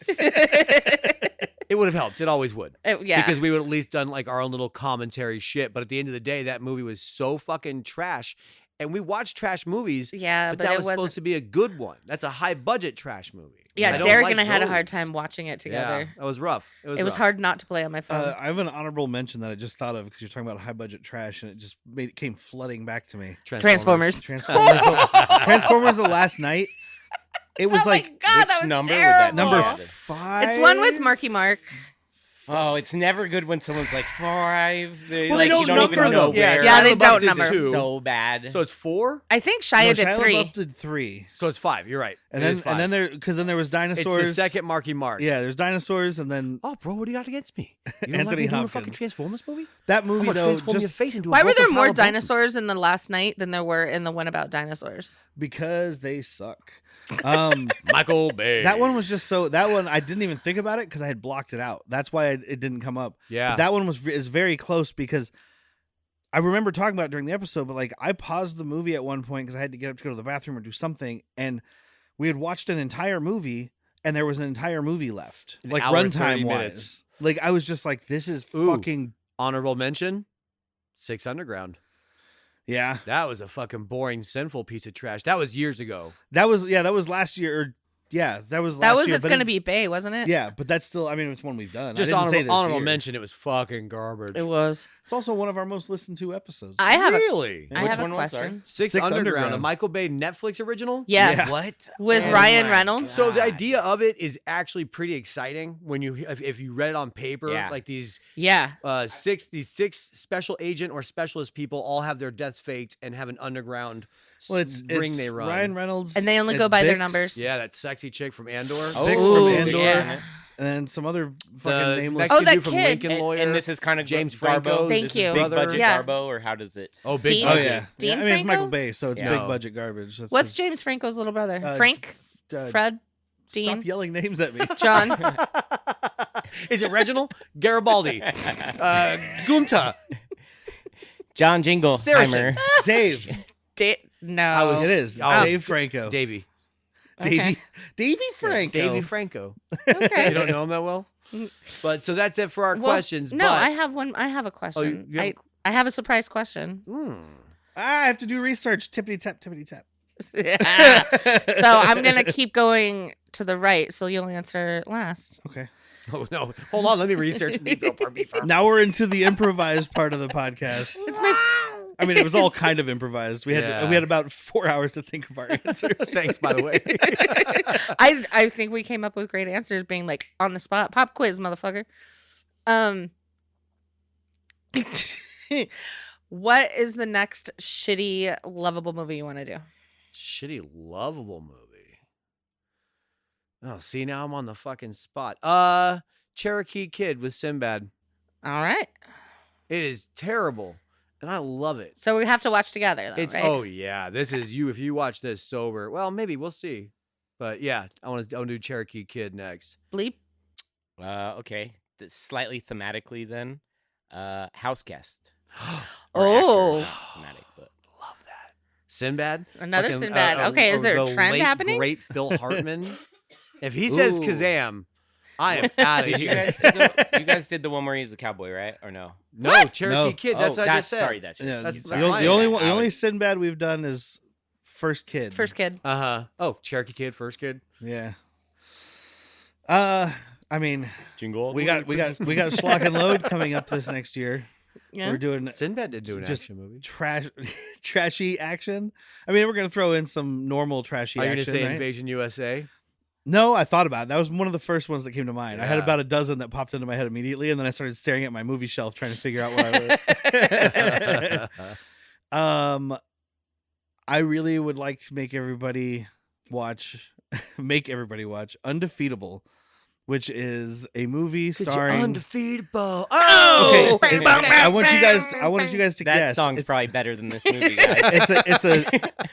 It would have helped. It always would. Yeah. Because we would at least done like our own little commentary shit. But at the end of the day, that movie was so fucking trash. And we watched trash movies. Yeah, but but that it was wasn't. supposed to be a good one. That's a high budget trash movie. Yeah, I don't Derek like and I had a hard those. time watching it together. Yeah, that was rough. It was It was rough. hard not to play on my phone. I have an honorable mention that I just thought of because you're talking about high budget trash, and it just came flooding back to me. Transformers. Transformers: The Last Night. It was Oh my like God, which that was number would terrible. that be? number Yeah. 5. It's one with Marky Mark. Oh, it's never good when someone's like 5. They, Well, like, they don't you don't even number know them. where. Yeah, they Shia don't LaBeouf did number. 2. So bad. So it's 4. I think Shia did Shia 3. LaBeouf did 3, So it's 5. You're right. and It then is 5. there because then there was it's dinosaurs. the second Marky Mark. Yeah, there's dinosaurs, and then Oh, bro, what do you got against me? You don't like Anthony me doing a Hopkins. fucking Transformers movie? that I'm movie gonna though, transform your just face into a Why were bolt there of more power bones. dinosaurs in the last night than there were in the one about dinosaurs? because they suck. Michael Bay. That one was just so. That one I didn't even think about it because I had blocked it out. That's why it didn't come up. Yeah. But that one is very close because I remember talking about it during the episode, but like I paused the movie at one point because I had to get up to go to the bathroom or do something, and we had watched an entire movie, and there was an entire movie left, An like hour and 30 runtime minutes. wise. Like I was just like, this is Ooh. fucking Honorable mention, 6 Underground. yeah. That was a fucking boring, sinful piece of trash. That was years ago. That was last year. Or Yeah, that was last That was year, It's but Gonna Be Bay, wasn't it? Yeah, but that's still. I mean, it's one we've done. Just I didn't say this honorable year. mention. It was fucking garbage. It was. It's also one of our most listened to episodes. I have really. I Which have a one was, sorry? question. Six Underground, a Michael Bay Netflix original. Yeah. What? With Oh Ryan my Reynolds. So the God. idea of it is actually pretty exciting when you if you read it on paper, Yeah. like these Yeah. six special agent or specialist people all have their deaths faked and have an underground Well, it's ring they run. Ryan Reynolds, And they only it's go by their Bix, numbers. Yeah, that sexy chick from Andor. Oh, Bix Ooh, from Andor, yeah. and some other The fucking nameless. Mexican Oh, that dude from kid. Lincoln And, Lawyer. and this is kind of James Garbo. Franco. Thank This you. is big brother. budget Yeah. Garbo, or how does it? Oh, big Dean- Oh budget. yeah, Dean I mean it's Michael Franco? Bay, so it's Yeah. big No. budget garbage. That's What's his- James Franco's little brother? Uh, Frank? uh, Fred? Stop Dean? yelling names at me. John? Is it Reginald? Garibaldi? Gunta? John Jingleheimer. Saracen. Dave. No. I was- It is. Oh. Dave Franco. Davey. Davey. Davey Franco. Davey Franco. Okay. You don't know him that well? But so that's it for our Well, questions. No, but, I have one. I have a question. you have I have a surprise question. I have to do research. Tippity tap, tippity tap. So I'm going to keep going to the right, so you'll answer last. Okay. Oh no! Hold on, let me research. Now we're into the improvised part of the podcast. It's my I mean, it was all kind of improvised. We had Yeah. we had about 4 hours to think of our answers. Thanks, by the way. I think we came up with great answers, being like on the spot. Pop quiz, motherfucker. What is the next shitty, lovable movie you want to do? Shitty, lovable movie. Oh, see, now I'm on the fucking spot. Cherokee Kid with Sinbad. All right. It is terrible, and I love it. So we have to watch together, though, It's right? oh yeah, this is you. If you watch this sober, well, maybe we'll see. But yeah, I want to do Cherokee Kid next. Bleep. Okay. Slightly thematically, then. House Guest. Oh. Actor, thematic, but Love that. Sinbad. Another Fucking, Sinbad. Okay, is there a the trend late, happening? Great Phil Hartman. If he says Ooh. Kazam, I am out of Did you here. guys did the one where he's a cowboy, right? Or no? No, Cherokee No. Kid. That's what I just said. Sorry, that's Yeah, That's- the, that's the fine. only one, the I only was- Sinbad we've done is First Kid. First kid. Oh, Cherokee Kid, First Kid. Yeah. I mean, Jingle. we got Schlock and Load coming up this next year. Yeah. We're doing Sinbad did do an Just action movie. trashy action. I mean, we're gonna throw in some normal trashy Are you action. gonna say right? Invasion USA? No, I thought about it. That was one of the first ones that came to mind. I had Yeah. about a dozen that popped into my head immediately, and then I started staring at my movie shelf trying to figure out what I would. I really would like to make everybody watch Undefeatable, which is a movie starring. undefeatable. Okay, Oh! I want you guys to That guess. song's It's- probably better than this movie, guys.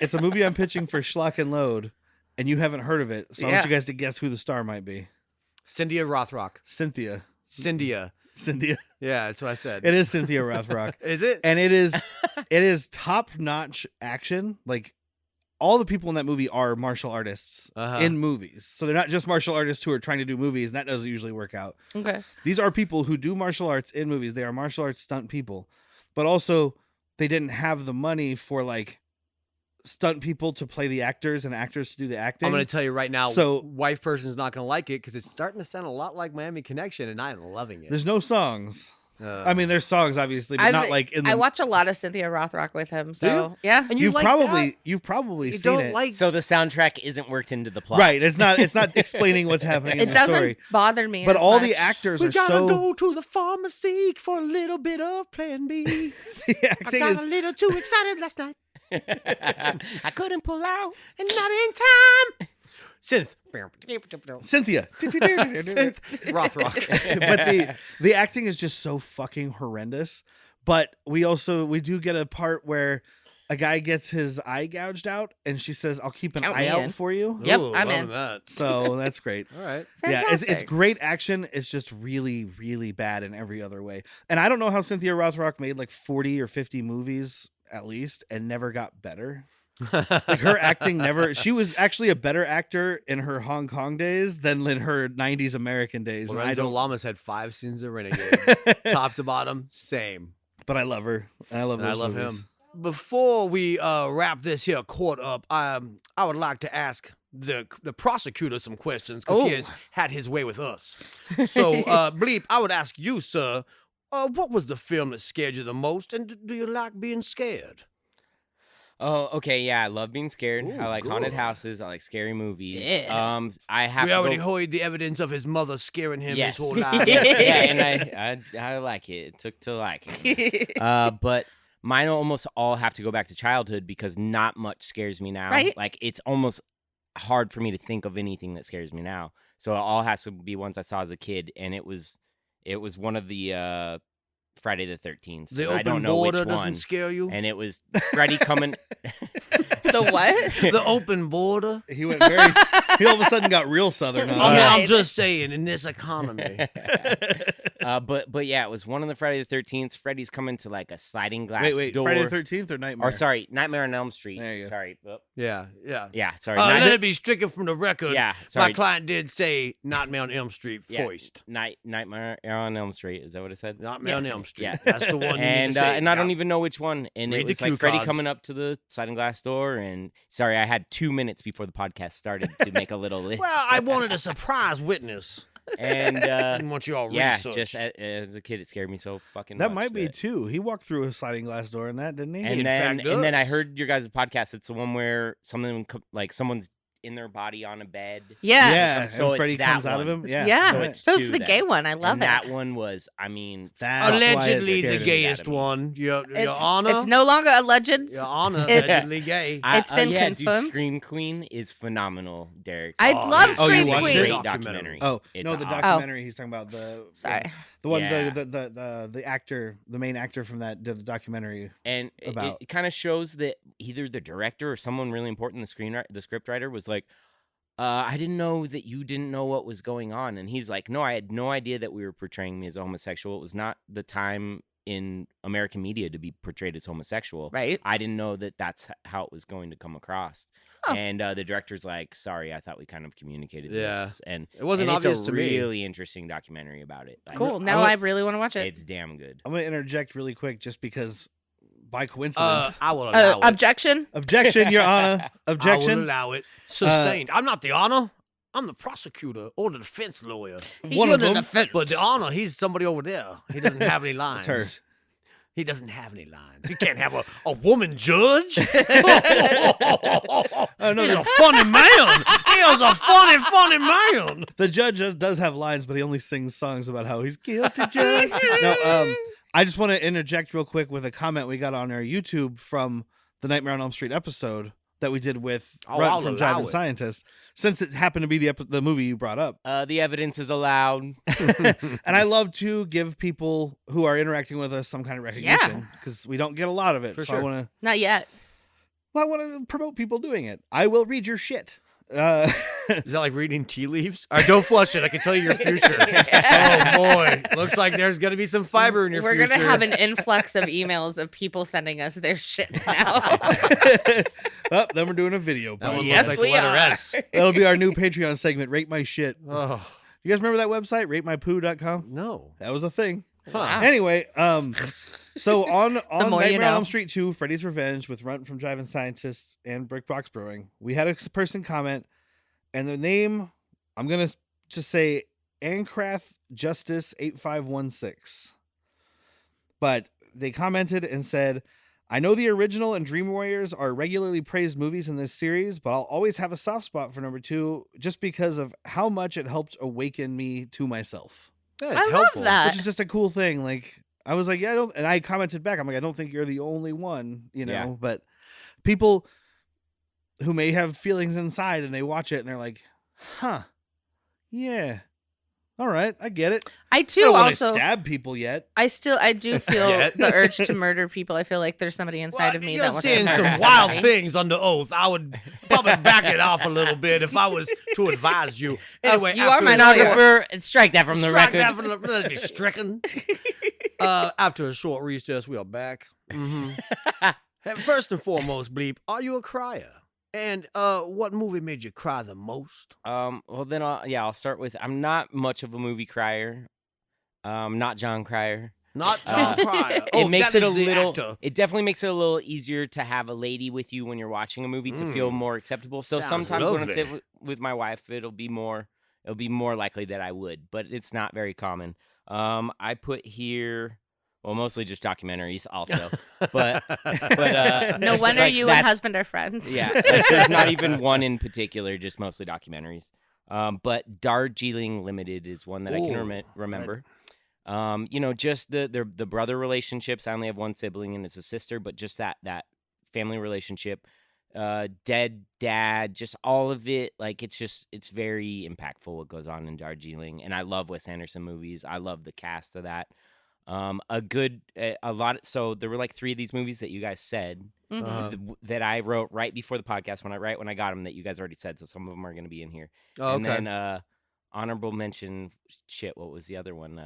it's a movie I'm pitching for Schlock and Load, and you haven't heard of it, so I Yeah. want you guys to guess who the star might be. Cynthia Rothrock. Cynthia. Cynthia. Yeah, that's what I said. It is Cynthia Rothrock. Is it? And it is top-notch action. Like, all the people in that movie are martial artists Uh-huh. in movies. So they're not just martial artists who are trying to do movies, and that doesn't usually work out. Okay. These are people who do martial arts in movies. They are martial arts stunt people. But also, they didn't have the money for, like, stunt people to play the actors and actors to do the acting. I'm going to tell you right now, So- wife person's not going to like it because it's starting to sound a lot like Miami Connection, and I'm loving it. There's no songs. Uh, I mean, there's songs, obviously, but not like in the... I watch a lot of Cynthia Rothrock with him, so yeah. and you You've like probably that? You seen don't it. like So the soundtrack isn't worked into the plot. Right. It's not explaining what's happening in It the doesn't story. bother me. But as all much. the actors we are gotta so go to the pharmacy for a little bit of Plan B. the I acting got is a little too excited last night I couldn't pull out. and not in time. Synth. Cynthia. Synth. Rothrock. But the acting is just so fucking horrendous. But we do get a part where a guy gets his eye gouged out, and she says, "I'll keep an Count eye me out in. for you." Yep, Ooh, I'm loving in. that. So that's great. All right. Yeah, it's Fantastic. great action. It's just really, really bad in every other way. And I don't know how Cynthia Rothrock made like 40 or 50 movies at least and never got better. Like her acting never. She was actually a better actor in her Hong Kong days than in her 90s American days. And I Lorenzo don't. Lamas had 5 scenes of Renegade. Top to bottom, same. But I love her. And I love And I those love movies. him. Before we wrap this here court up, I would like to ask the prosecutor some questions because he Oh. has had his way with us. So, Bleep, I would ask you, sir, what was the film that scared you the most, and do you like being scared? Oh, okay, yeah, I love being scared. Ooh, I like haunted good. houses. I like scary movies. Yeah. I have We to already go. heard the evidence of his mother scaring him Yes. his whole life. yeah, and I like it. It took to like it. But mine almost all have to go back to childhood because not much scares me now. Right. Like it's almost hard for me to think of anything that scares me now. So it all has to be ones I saw as a kid, and it was one of the Friday the 13th. The I don't open know border which doesn't one. scare you? And it was Freddy coming. The what? The open border? He went very. He all of a sudden got real southern. I mean, Huh? I'm just saying, in this economy. But yeah, it was one of the Friday the 13th. Freddy's coming to like a sliding glass Wait, door. Friday the 13th or Nightmare? Or sorry, Nightmare on Elm Street. There you go. Sorry. Oh, Yeah. yeah, sorry. Let it be stricken from the record. Yeah, My sorry. client did say Nightmare on Elm Street Yeah. first. Nightmare on Elm Street. Is that what it said? Nightmare on Elm Street. Yeah. That's the one you need And to say. and I don't Yeah. even know which one. And Read it the was like cue Freddy cards. coming up to the sliding glass door. And sorry, I had 2 minutes before the podcast started to make a little list. Well, I wanted a surprise witness. and I didn't want you all yeah, researched. just as a kid, it scared me so fucking That much. might be too. He walked through a sliding glass door in that, didn't he? And in then, fact and then I does. heard your guys' podcast. It's the one where someone's in their body on a bed. Yeah. yeah. So and it's Freddy that comes out of one. him. Yeah. Yeah. So right. it's So it's two the then. gay one. I love And it. that one was, I mean, That's why it Allegedly scared the him. gayest me. one. Your It's Honor. it's no longer alleged. Your Honor. It's- Allegedly gay. It's been yeah, confirmed. Dude, Scream Queen is phenomenal, Derek. I Oh, love yeah. Oh, you Scream watched Queen. it? Great Documentary. documentary. Oh It's no, the awesome. documentary he's talking about Sorry. the one Yeah. the actor, the main actor from that did a documentary. And about- it kind of shows that either the director or someone really important, the scriptwriter, was like, I didn't know that you didn't know what was going on. And he's like, no, I had no idea that we were portraying me as a homosexual. It was not the time in American media to be portrayed as homosexual. Right. I didn't know that that's how it was going to come across. Huh. And the director's like, sorry, I thought we kind of communicated Yeah. this. And It wasn't and obvious it's to a me. really interesting documentary about it. Like, Cool. Now I really want to watch it. It's damn good. I'm gonna interject really quick just because by coincidence. I will allow it. Objection. Objection, Your Honor. I will Objection. allow it. Sustained. I'm not the honor. I'm the prosecutor or the defense lawyer. One of them. But the honor, he's somebody over there. He doesn't have any lines. her. He doesn't have any lines. You can't have a woman judge. Oh, no, He's the- a funny man. He is a funny man. The judge does have lines, but he only sings songs about how he's guilty, judge. No, I just want to interject real quick with a comment we got on our YouTube from the Nightmare on Elm Street episode that we did with Oh, Runt I'll from allow Driving it. Scientist, since it happened to be the movie you brought up. The evidence is allowed. And I love to give people who are interacting with us some kind of recognition because we don't get a lot of it. For so sure. I Not yet. want to promote people doing it. I will read your shit. Is that like reading tea leaves? All right, don't flush it. I can tell you your future. Oh boy, looks like there's gonna be some fiber in your We're future. gonna have an influx of emails of people sending us their shits now. Oh, then we're doing a video. That one part. Yes, looks like we the letter are. S. That'll be our new Patreon segment, Rate My Shit. Oh You guys remember that website, ratemypoo.com? no. That was a thing. Huh. Anyway, so on more you Nightmare on know. Elm Street 2, Freddy's Revenge with Runt from Driving Scientists and Brick Box Brewing, we had a person comment, and the name, I'm going to just say Ancrath Justice 8516. But they commented and said, I know the original and Dream Warriors are regularly praised movies in this series, but I'll always have a soft spot for number 2 just because of how much it helped awaken me to myself. Yeah, I it's love helpful. that. Which is just a cool thing. Like, I was like, yeah, I don't, and I commented back, I'm like, I don't think you're the only one, you know, Yeah. but people who may have feelings inside and they watch it and they're like, huh, yeah, all right, I get it. I I too don't want to also stab people yet. I do feel Yet. the urge to murder people. I feel like there's somebody inside Well, of me you're that wants to saying murder some wild somebody. things under oath. I would probably back it off a little bit if I was to advise you. Anyway, you are after my a lawyer. short- Stenographer, strike that from the Strike record. that from the- let it be stricken. After a short recess, we are back. First and foremost, Bleep, are you a crier? And what movie made you cry the most? Well, then I'll start with, I'm not much of a movie crier. Not John Cryer. Not John Cryer. Oh, it makes that it a is the little. actor. It definitely makes it a little easier to have a lady with you when you're watching a movie to feel more acceptable. So Sounds sometimes when I lovely. sit with my wife, it'll be more likely that I would, but it's not very common. I put here, well, mostly just documentaries also, but No wonder like, you and that's- husband are friends. Yeah, like, there's not even one in particular, just mostly documentaries. But Darjeeling Limited is one that I can Ooh, remember. Just the brother relationships. I only have one sibling and it's a sister, but just that family relationship, dead dad, just all of it. Like it's very impactful what goes on in Darjeeling, and I love Wes Anderson movies. I love the cast of that. A lot. So there were like 3 of these movies that you guys said that I wrote right before the podcast when I got them that you guys already said. So some of them are going to be in here. Oh, And okay. then honorable mention. Shit, what was the other one?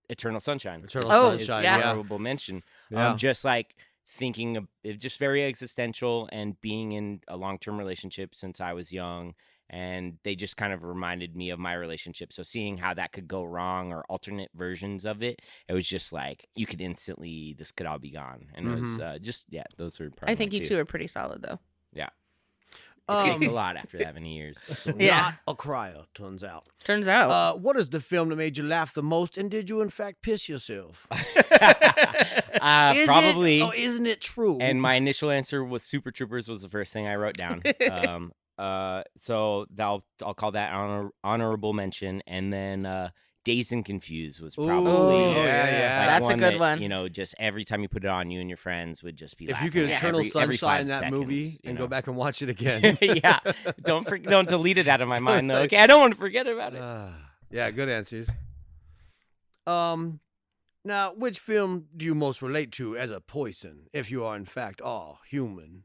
Eternal Sunshine. Eternal Oh, Sunshine. yeah. Honorable mention. Yeah. Just like thinking of it, just very existential and being in a long-term relationship since I was young. And they just kind of reminded me of my relationship. So seeing how that could go wrong or alternate versions of it, it was just like you could instantly, this could all be gone. And it was those were probably I think my you two are pretty solid, though. Yeah. It takes a lot after that many years. Yeah. Not a crier, turns out. Turns out. What is the film that made you laugh the most, and did you in fact piss yourself? Is Probably. Isn't it true? And my initial answer was Super Troopers was the first thing I wrote down. So I'll call that honorable mention, and then Dazed and Confused was probably Ooh, yeah. That's a good one. You know, just every time you put it on, you and your friends would just be. If laughing you could every- Eternal every Sunshine 5 that seconds, movie you and know? go back and watch it again. Yeah, don't delete it out of my mind though. Okay, I don't want to forget about it. Yeah, good answers. Now, which film do you most relate to as a person, if you are in fact human?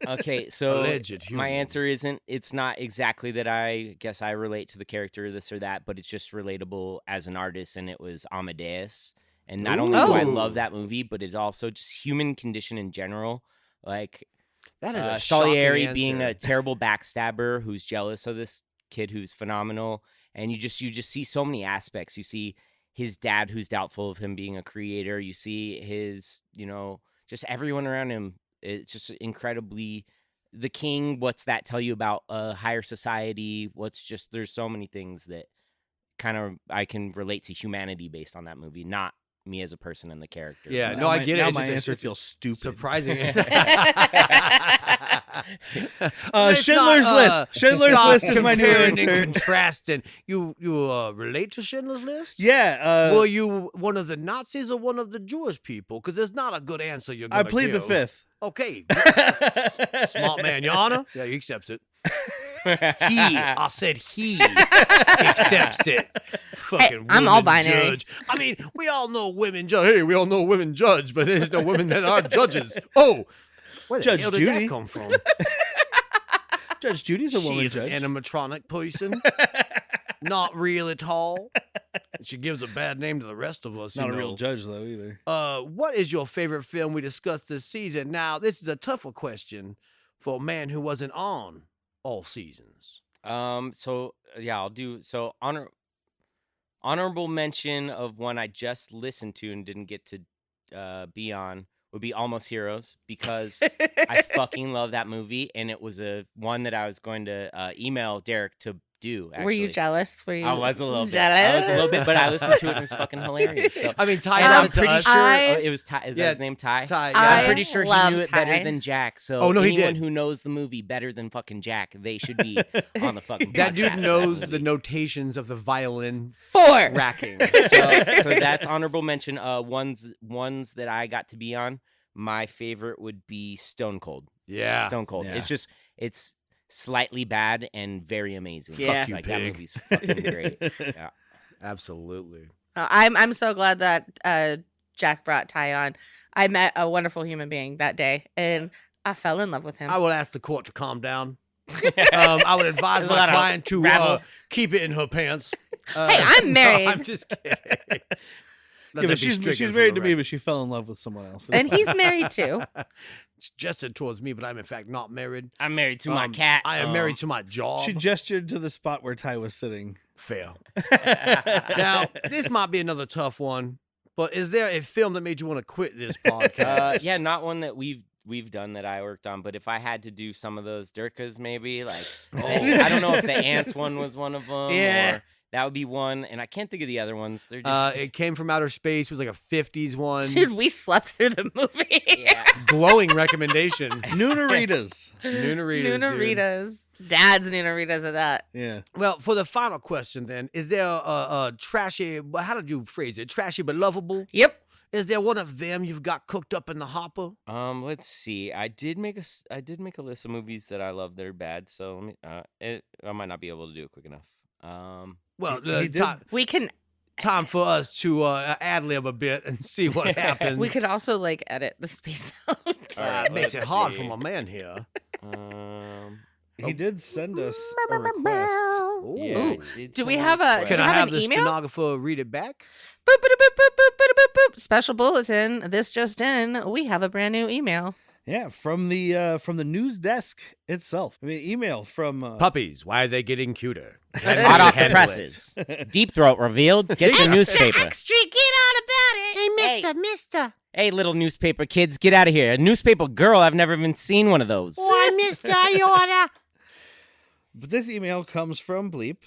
Okay, so Alleged my human. answer it's not exactly that I guess I relate to the character of this or that, but it's just relatable as an artist, and it was Amadeus. And not only do I Ooh. love that movie, but it's also just human condition in general. Like That is a shocking Salieri answer. being a terrible backstabber who's jealous of this kid who's phenomenal, and you just see so many aspects. You see his dad who's doubtful of him being a creator. You see his, just everyone around him. It's just incredibly the king. What's that tell you about a higher society? There's so many things that kind of I can relate to humanity based on that movie, not me as a person and the character. Yeah, Now no, I my- get it. Now It's my just- answer it's feels stupid. surprising. Schindler's List. Schindler's List is my new comparing answer. and contrasting. You relate to Schindler's List? Yeah. Were you one of the Nazis or one of the Jewish people? Because there's not a good answer you're I going to plead the give. fifth. Okay. Smart man, Your Honor. Yeah, he accepts it. I said he accepts it. Fucking I'm all women binary. Judge. I mean, we all know women judge. Hey, we all know women judge, but there's no women that are judges. Oh, where the Judge hell did Judy. that come from? Judge Judy's a woman She's an judge. animatronic person. Not real at all. She gives a bad name to the rest of us. Not you a real know. judge though either. What is your favorite film we discussed this season? Now, this is a tougher question for a man who wasn't on all seasons. So yeah, I'll do honorable mention of one I just listened to and didn't get to be on would be Almost Heroes, because I fucking love that movie, and it was one that I was going to email Derek to do. Actually. Were you jealous? Were you I was a little bit. jealous? I was a little bit, but I listened to it and it was fucking hilarious. So. I mean, Ty And brought I'm it to pretty us. sure it was Ty. Is Yeah, that his name, Ty? Ty, Yeah, yeah. I'm pretty sure he love knew it Ty. better than Jack. So Oh, no, he anyone did. who knows the movie better than fucking Jack, they should be on the fucking That dude podcast for knows that the movie. notations of the violin 4. racking. So that's honorable mention. Ones that I got to be on. My favorite would be Stone Cold. Yeah. Stone Cold. Yeah. It's slightly bad and very amazing. Yeah. Fuck you, Like that pig. movie's fucking great. Yeah. Absolutely. I'm so glad that Jack brought Ty on. I met a wonderful human being that day, and I fell in love with him. I would ask the court to calm down. I would advise There's a my lot of client to rabble. keep it in her pants. Hey, I'm married. No, I'm just kidding. Let Yeah, that but be she's stricken from married the to me, record. but she fell in love with someone else. And he's married too. It's gestured towards me, but I'm in fact not married. I'm married to my Um, cat. I am married to my job. She gestured to the spot where Ty was sitting. Fair. Now, this might be another tough one, But is there a film that made you want to quit this podcast? Yeah, not one that we've done that I worked on, but if I had to do some of those Durkas, maybe like I don't know if the ants one was one of them. Yeah. Or that would be one, and I can't think of the other ones. They're just It Came from Outer Space. It was like a 50s one. Dude, we slept through the movie. yeah. Glowing recommendation. Noonaritas. Noonaritas. dude. Noonaritas. Dad's Noonaritas at that. Yeah. Well, for the final question, then, is there a trashy? How did you phrase it? Trashy but lovable. Yep. Is there one of them you've got cooked up in the hopper? Let's see. I did make a list of movies that I love that are bad. So let me, I might not be able to do it quick enough. Well, He did. We can time for us to ad lib a bit and see what happens. we could also like edit the space out. It makes it Let's hard see. for my man here. He did send us a request. Yeah, I did Do we send have a- request. Can you I have have an the email? stenographer read it back? Boop, boop, boop, boop, boop, boop, boop, boop. Special bulletin. This just in. We have a brand new email. Yeah, from the news desk itself. I mean, email from Puppies, why are they getting cuter? Hot off the presses. Deep Throat revealed. Get the newspaper. Extra, get on about it. Hey, mister. Hey, little newspaper kids, get out of here. A newspaper girl, I've never even seen one of those. Why, mister, I order. But this email comes from Bleep,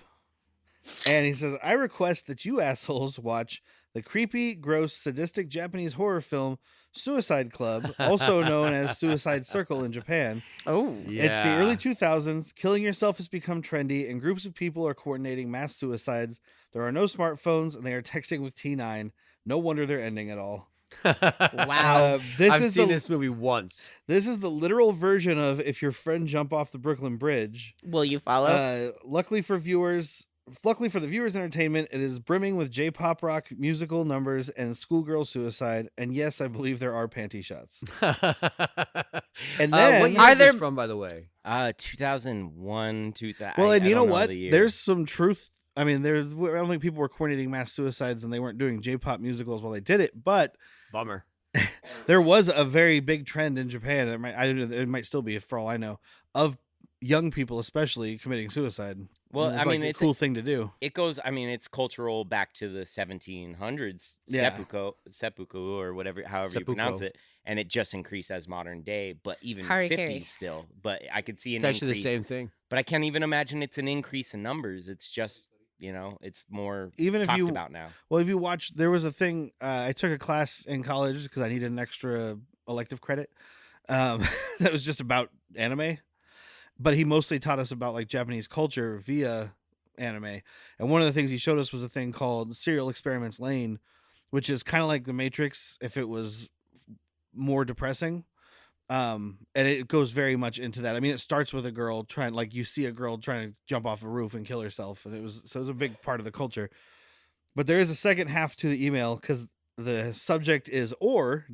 and he says, "I request that you assholes watch the creepy, gross, sadistic Japanese horror film Suicide Club, also known as Suicide Circle in Japan. Oh. It's the early 2000s. Killing yourself has become trendy, and groups of people are coordinating mass suicides. There are no smartphones, and they are texting with T9. No wonder they're ending it all." Wow. I've seen this movie once. This is the literal version of if your friend jump off the Brooklyn Bridge. Will you follow? Luckily for the viewers' entertainment, it is brimming with J-pop rock musical numbers and schoolgirl suicide. And yes, I believe there are panty shots. And then, what year Are is this there- from, by the way? 2001, 2000. well, and I you know don't what? the year. There's some truth. I mean, I don't think people were coordinating mass suicides and they weren't doing J-pop musicals while they did it, but Bummer. there was a very big trend in Japan. It might still be, for all I know, of young people, especially, committing suicide. Well, And it's I mean, like a it's cool thing to do. It goes. I mean, it's cultural back to the 1700s. Yeah. Seppuku, or whatever, however you Seppuku. pronounce it, and it just increased as modern day. But even Harikari. 50s still. But I could see an It's actually increase. the same thing. But I can't even imagine it's an increase in numbers. It's just, it's more Even if talked you about now. Well, if you watch, there was a thing. I took a class in college because I needed an extra elective credit. That was just about anime, but he mostly taught us about like Japanese culture via anime. And one of the things he showed us was a thing called Serial Experiments Lane, which is kind of like The Matrix if it was more depressing. And it goes very much into that. I mean, it starts with a girl trying, like, you see a girl trying to jump off a roof and kill herself, and it was a big part of the culture. But there is a second half to the email because the subject is or ...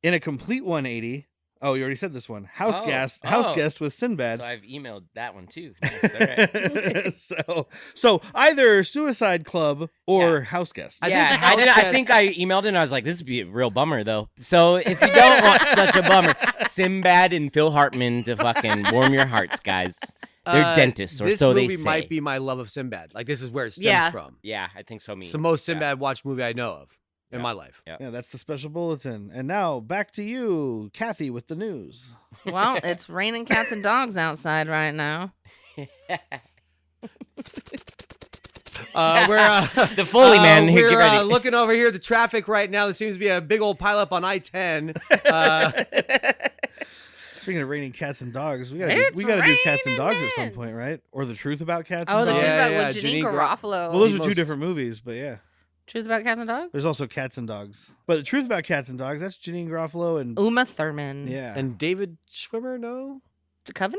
In a complete 180. Oh, you already said this one. House guest with Sinbad. So I've emailed that one too. Nice, all right. so either Suicide Club or House Guest. Yeah, think the I House think I emailed it and I was like, this would be a real bummer though. So if you don't want such a bummer, Sinbad and Phil Hartman to fucking warm your hearts, guys. They're dentists, or this so they movie say. might be my love of Sinbad. Like, this is where it stems Yeah. from. Yeah, I think so. It's the most Sinbad watched movie I know of in Yeah. my life. Yeah. Yeah, that's the special bulletin. And now back to you, Kathy, with the news. Well, it's raining cats and dogs outside right now. We're The Foley man. Here, We're get ready. looking over here. The traffic right now. There seems to be a big old pileup on I-10. Speaking of raining cats and dogs, we gotta It's do cats and dogs at some raining. point, right? Or the truth about cats. Oh, and the dogs. truth Yeah, about yeah, with Janine Janine Garofalo. Well, those are two most- different movies, but yeah, Truth about cats and dogs? there's also Cats and Dogs. But the truth about cats and dogs, that's Janine Garofalo and Uma Thurman. yeah, And David Schwimmer, no? Duchovny?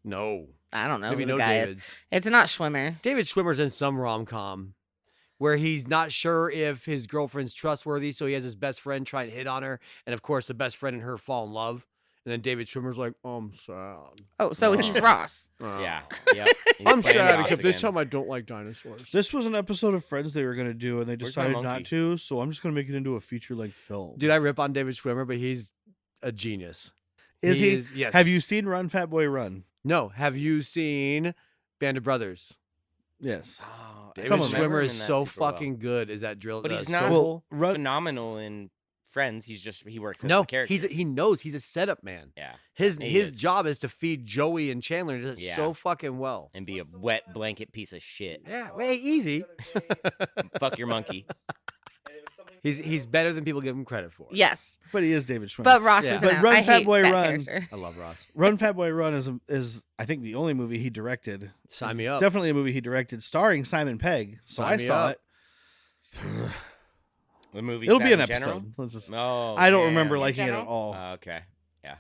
No. I don't know Maybe who the no guy Davids. is. It's not Schwimmer. David Schwimmer's in some rom-com where he's not sure if his girlfriend's trustworthy, so he has his best friend try and hit on her. And, of course, the best friend and her fall in love. And then David Schwimmer's like, I'm sad. Oh, so he's Ross. Yeah. Yep. He's I'm playing sad, Ross except this again. time I don't like dinosaurs. this was an episode of Friends they were gonna do, and they Where's my decided not monkey? to. So I'm just gonna make it into a feature-length film. Dude, I rip on David Schwimmer, but he's a genius. Is he? Yes. Have you seen Run Fat Boy Run? No. Have you seen Band of Brothers? Yes. Oh, David Some of them. Schwimmer is in that so super well. fucking good. Is that drill? But he's so not cool. phenomenal in Friends. He works as No, the character. he knows he's a setup man. Yeah. His He his is. job is to feed Joey and Chandler. He does it Yeah. so fucking well. And be a wet blanket piece of shit. Yeah, way easy. Fuck your monkey. He's better than people give him credit for. Yes, But he is David Schwimmer. but Ross Yeah. is But an Run, I Fat hate Boy, that Run. character. I love Ross. Run Fat Boy Run is I think the only movie he directed. Sign It's me up. Definitely a movie he directed, starring Simon Pegg. So Sign I me saw up. it. The movie. It'll be an episode. Let's just, Oh, I don't damn. remember In liking it at general? all. Okay. Yeah.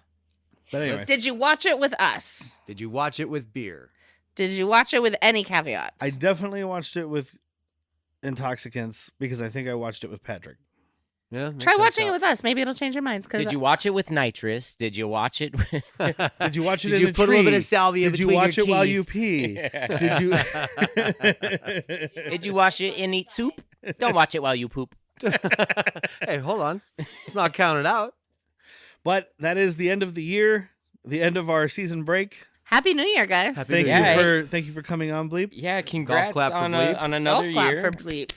But anyway, Did you watch it with us? Did you watch it with beer? Did you watch it with any caveats? I definitely watched it with intoxicants because I think I watched it with Patrick. Yeah. Try watching it with us. Maybe it'll change your minds. Did you watch it with nitrous? Did you watch it? Did you watch it Did in you a put tree? a little bit of salvia Did you between watch your it while teeth? you pee? Did you? Did you wash it and eat soup? Don't watch it while you poop. Hey, hold on. It's not counted out. But that is the end of the year, the end of our season break. Happy New Year, guys. Happy Thank New you Year. thank you for coming on, Bleep. Yeah, congrats clap for on Bleep. on another Golf clap year. for Bleep.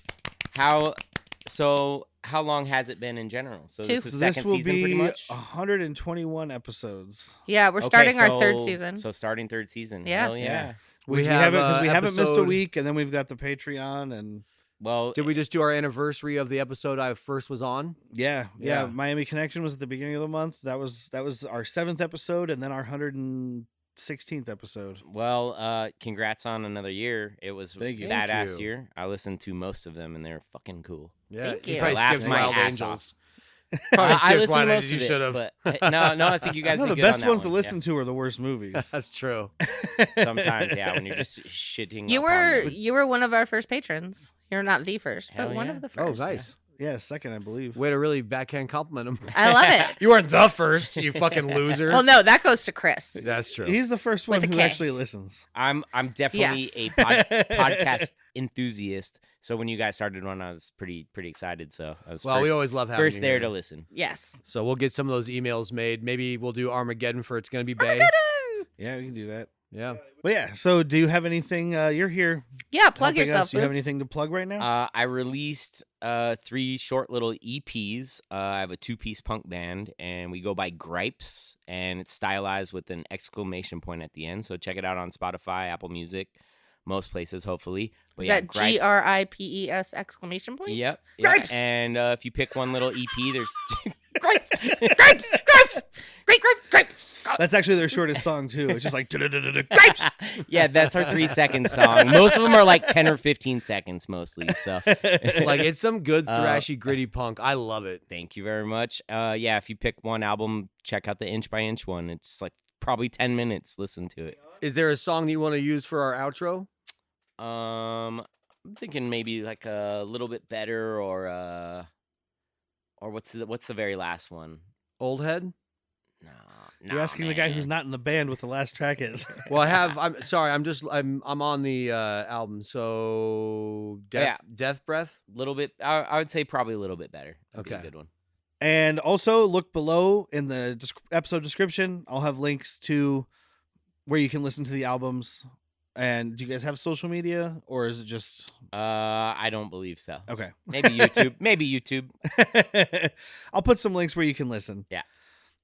How long has it been in general? So Two. this is So second this will season be pretty much. 121 episodes. Yeah, we're Okay, starting our third so- season. So starting third season. Yeah. Hell yeah. We haven't have, we haven't missed a episode- week, and then we've got the Patreon, and Well, Did we just do our anniversary of the episode I first was on? yeah. Yeah. Miami Connection was at the beginning of the month. That was our 7th episode, and then our 116th episode. congrats on another year. It was a Thank you. Thank badass you. year. I listened to most of them, and they're fucking cool. Yeah. Thank you you. probably I laughed skipped my Wild ass Angels. I Probably skipped listened Wild to Angels. most You of should it, have. but no, I think you guys No, did the good best on that ones to one. listen to are the worst movies. That's true. Yeah. Sometimes, yeah, when you're just shitting. You upon them. were one of our first patrons. You're not the first, but Hell one yeah. of the Oh, first. nice. Yeah, second, I believe. Way to really backhand compliment him. I love it. You weren't the first, you fucking loser. Well, no, that goes to Chris. That's true. He's the first With one a who K. actually listens. I'm definitely Yes. a podcast enthusiast. So when you guys started one, I was pretty excited. So I was Well, we first, always love having first you there here. to listen. Yes. So we'll get some of those emails made. Maybe we'll do Armageddon for It's Gonna Be Bay. Yeah, we can do that. Yeah. But yeah, so do you have anything? You're here. Yeah, plug helping yourself. us. Do you have Boo. anything to plug right now? I released 3 short little EPs. I have a 2-piece punk band, and we go by Gripes, and it's stylized with an exclamation point at the end. So check it out on Spotify, Apple Music, most places, hopefully. But Is yeah, that Gripes. GRIPES exclamation point? Yep. Gripes! Yeah. And if you pick one little EP, there's Grapes! Grapes! Grapes! Great grapes! Grapes! That's actually their shortest song too. It's just like Grapes! yeah, that's our 3-second song. Most of them are like 10 or 15 seconds, mostly. So Like it's some good Uh, thrashy, gritty punk. I love it. thank you very much. Yeah, if you pick one album, check out the Inch by Inch one. It's like probably 10 minutes. Listen to it. Is there a song that you want to use for our outro? I'm thinking maybe like a little bit better, or what's the very last one? Old Head? No, you're asking the guy who's not in the band what the last track is. Well, I'm sorry. I'm on the album. So Death Breath. little bit. I would say probably a little bit better. That'd be Okay. a good one. And also look below in the episode description. I'll have links to where you can listen to the albums. And do you guys have social media, or is it just I don't believe so. okay? Maybe YouTube. Maybe YouTube. I'll put some links where you can listen. Yeah.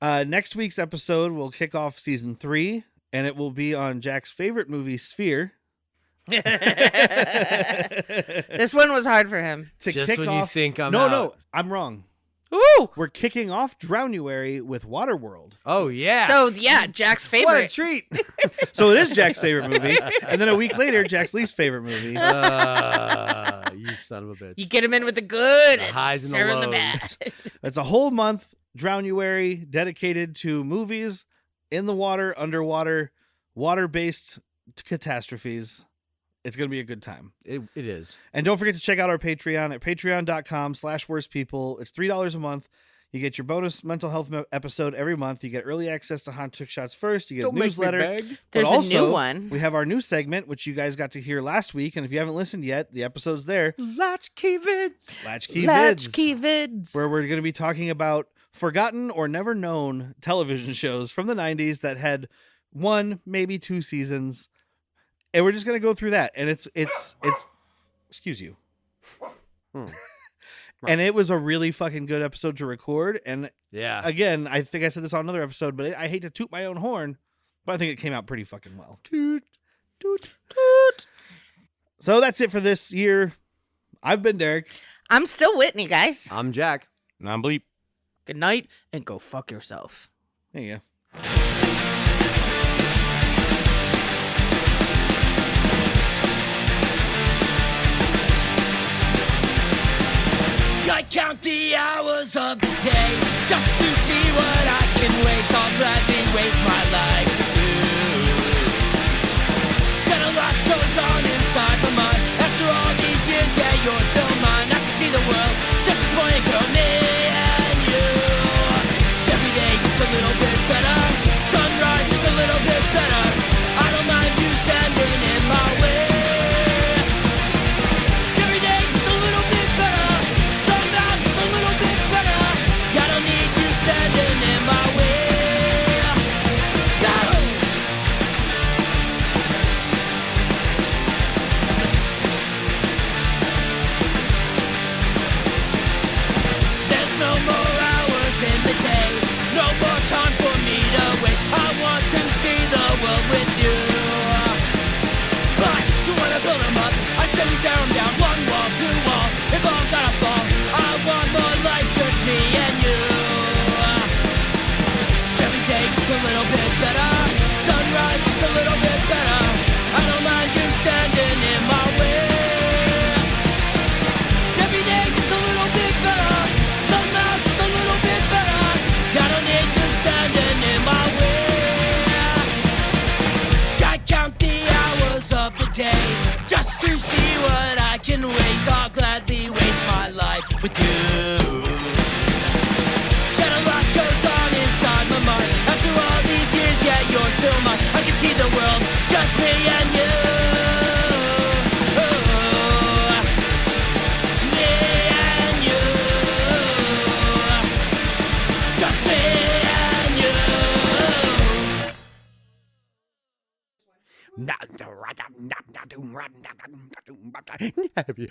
Next week's episode will kick off season 3, and it will be on Jack's favorite movie, Sphere. This one was hard for him. To Just kick when off... you think I'm no, out. no, I'm wrong. Ooh! We're kicking off Drownuary with Waterworld. Oh yeah. So, yeah, Jack's what a favorite. treat. So it is Jack's favorite movie, and then a week later, Jack's least favorite movie. You son of a bitch. You get him in with the good The and highs and the serve him the lows. bad. It's a whole month, Drownuary, dedicated to movies in the water, underwater, water-based catastrophes. It's going to be a good time. It is. And don't forget to check out our Patreon at patreon.com/worstpeople. It's $3 a month. You get your bonus mental health episode every month. You get early access to Hot Took Shots first. You get Don't a newsletter. make me beg. But There's also, a new one. We have our new segment, which you guys got to hear last week. And if you haven't listened yet, the episode's there. Latchkey vids. Latchkey Vids. Latchkey vids. Where we're going to be talking about forgotten or never known television shows from the 90s that had 1, maybe 2 seasons. and we're just gonna go through that, and it's excuse you. And it was a really fucking good episode to record. And Yeah. again, I think I said this on another episode, but I hate to toot my own horn, but I think it came out pretty fucking well. Toot, toot, toot. So that's it for this year. I've been Derek. I'm still Whitney, guys. I'm Jack. And I'm Bleep. Good night and go fuck yourself. There you go. I count the hours of the day just to see what I can waste. I'll gladly waste my life with you. And a lot goes on inside my mind. After all these years, yeah, you're still mine. I can see the world just as boy and girl, me and you. Every day gets a little bit better. Sunrise just a little bit better. I don't mind you standing in my way. Every day gets a little bit better. Somehow just a little bit better. I don't need you standing in my way. Go! There's no more hours in the day. No more time for me to waste. I want to see the world with you. But you wanna build 'em up, I say we tear 'em down. One wall, two wall, if all gotta fall. I want more life, just me and you. Every day just a little bit better. Sunrise just a little bit better. I don't mind you standing in my way. Every day gets a little bit better. Somehow just a little bit better. I don't need you standing in my way. I count the hours of the day just to see what I can waste. I'll gladly waste my life with you. And a lot goes on inside my mind. After all these years, yeah, you're still mine. I can see the world, just me and you. Me and you. Just me and you. Have you?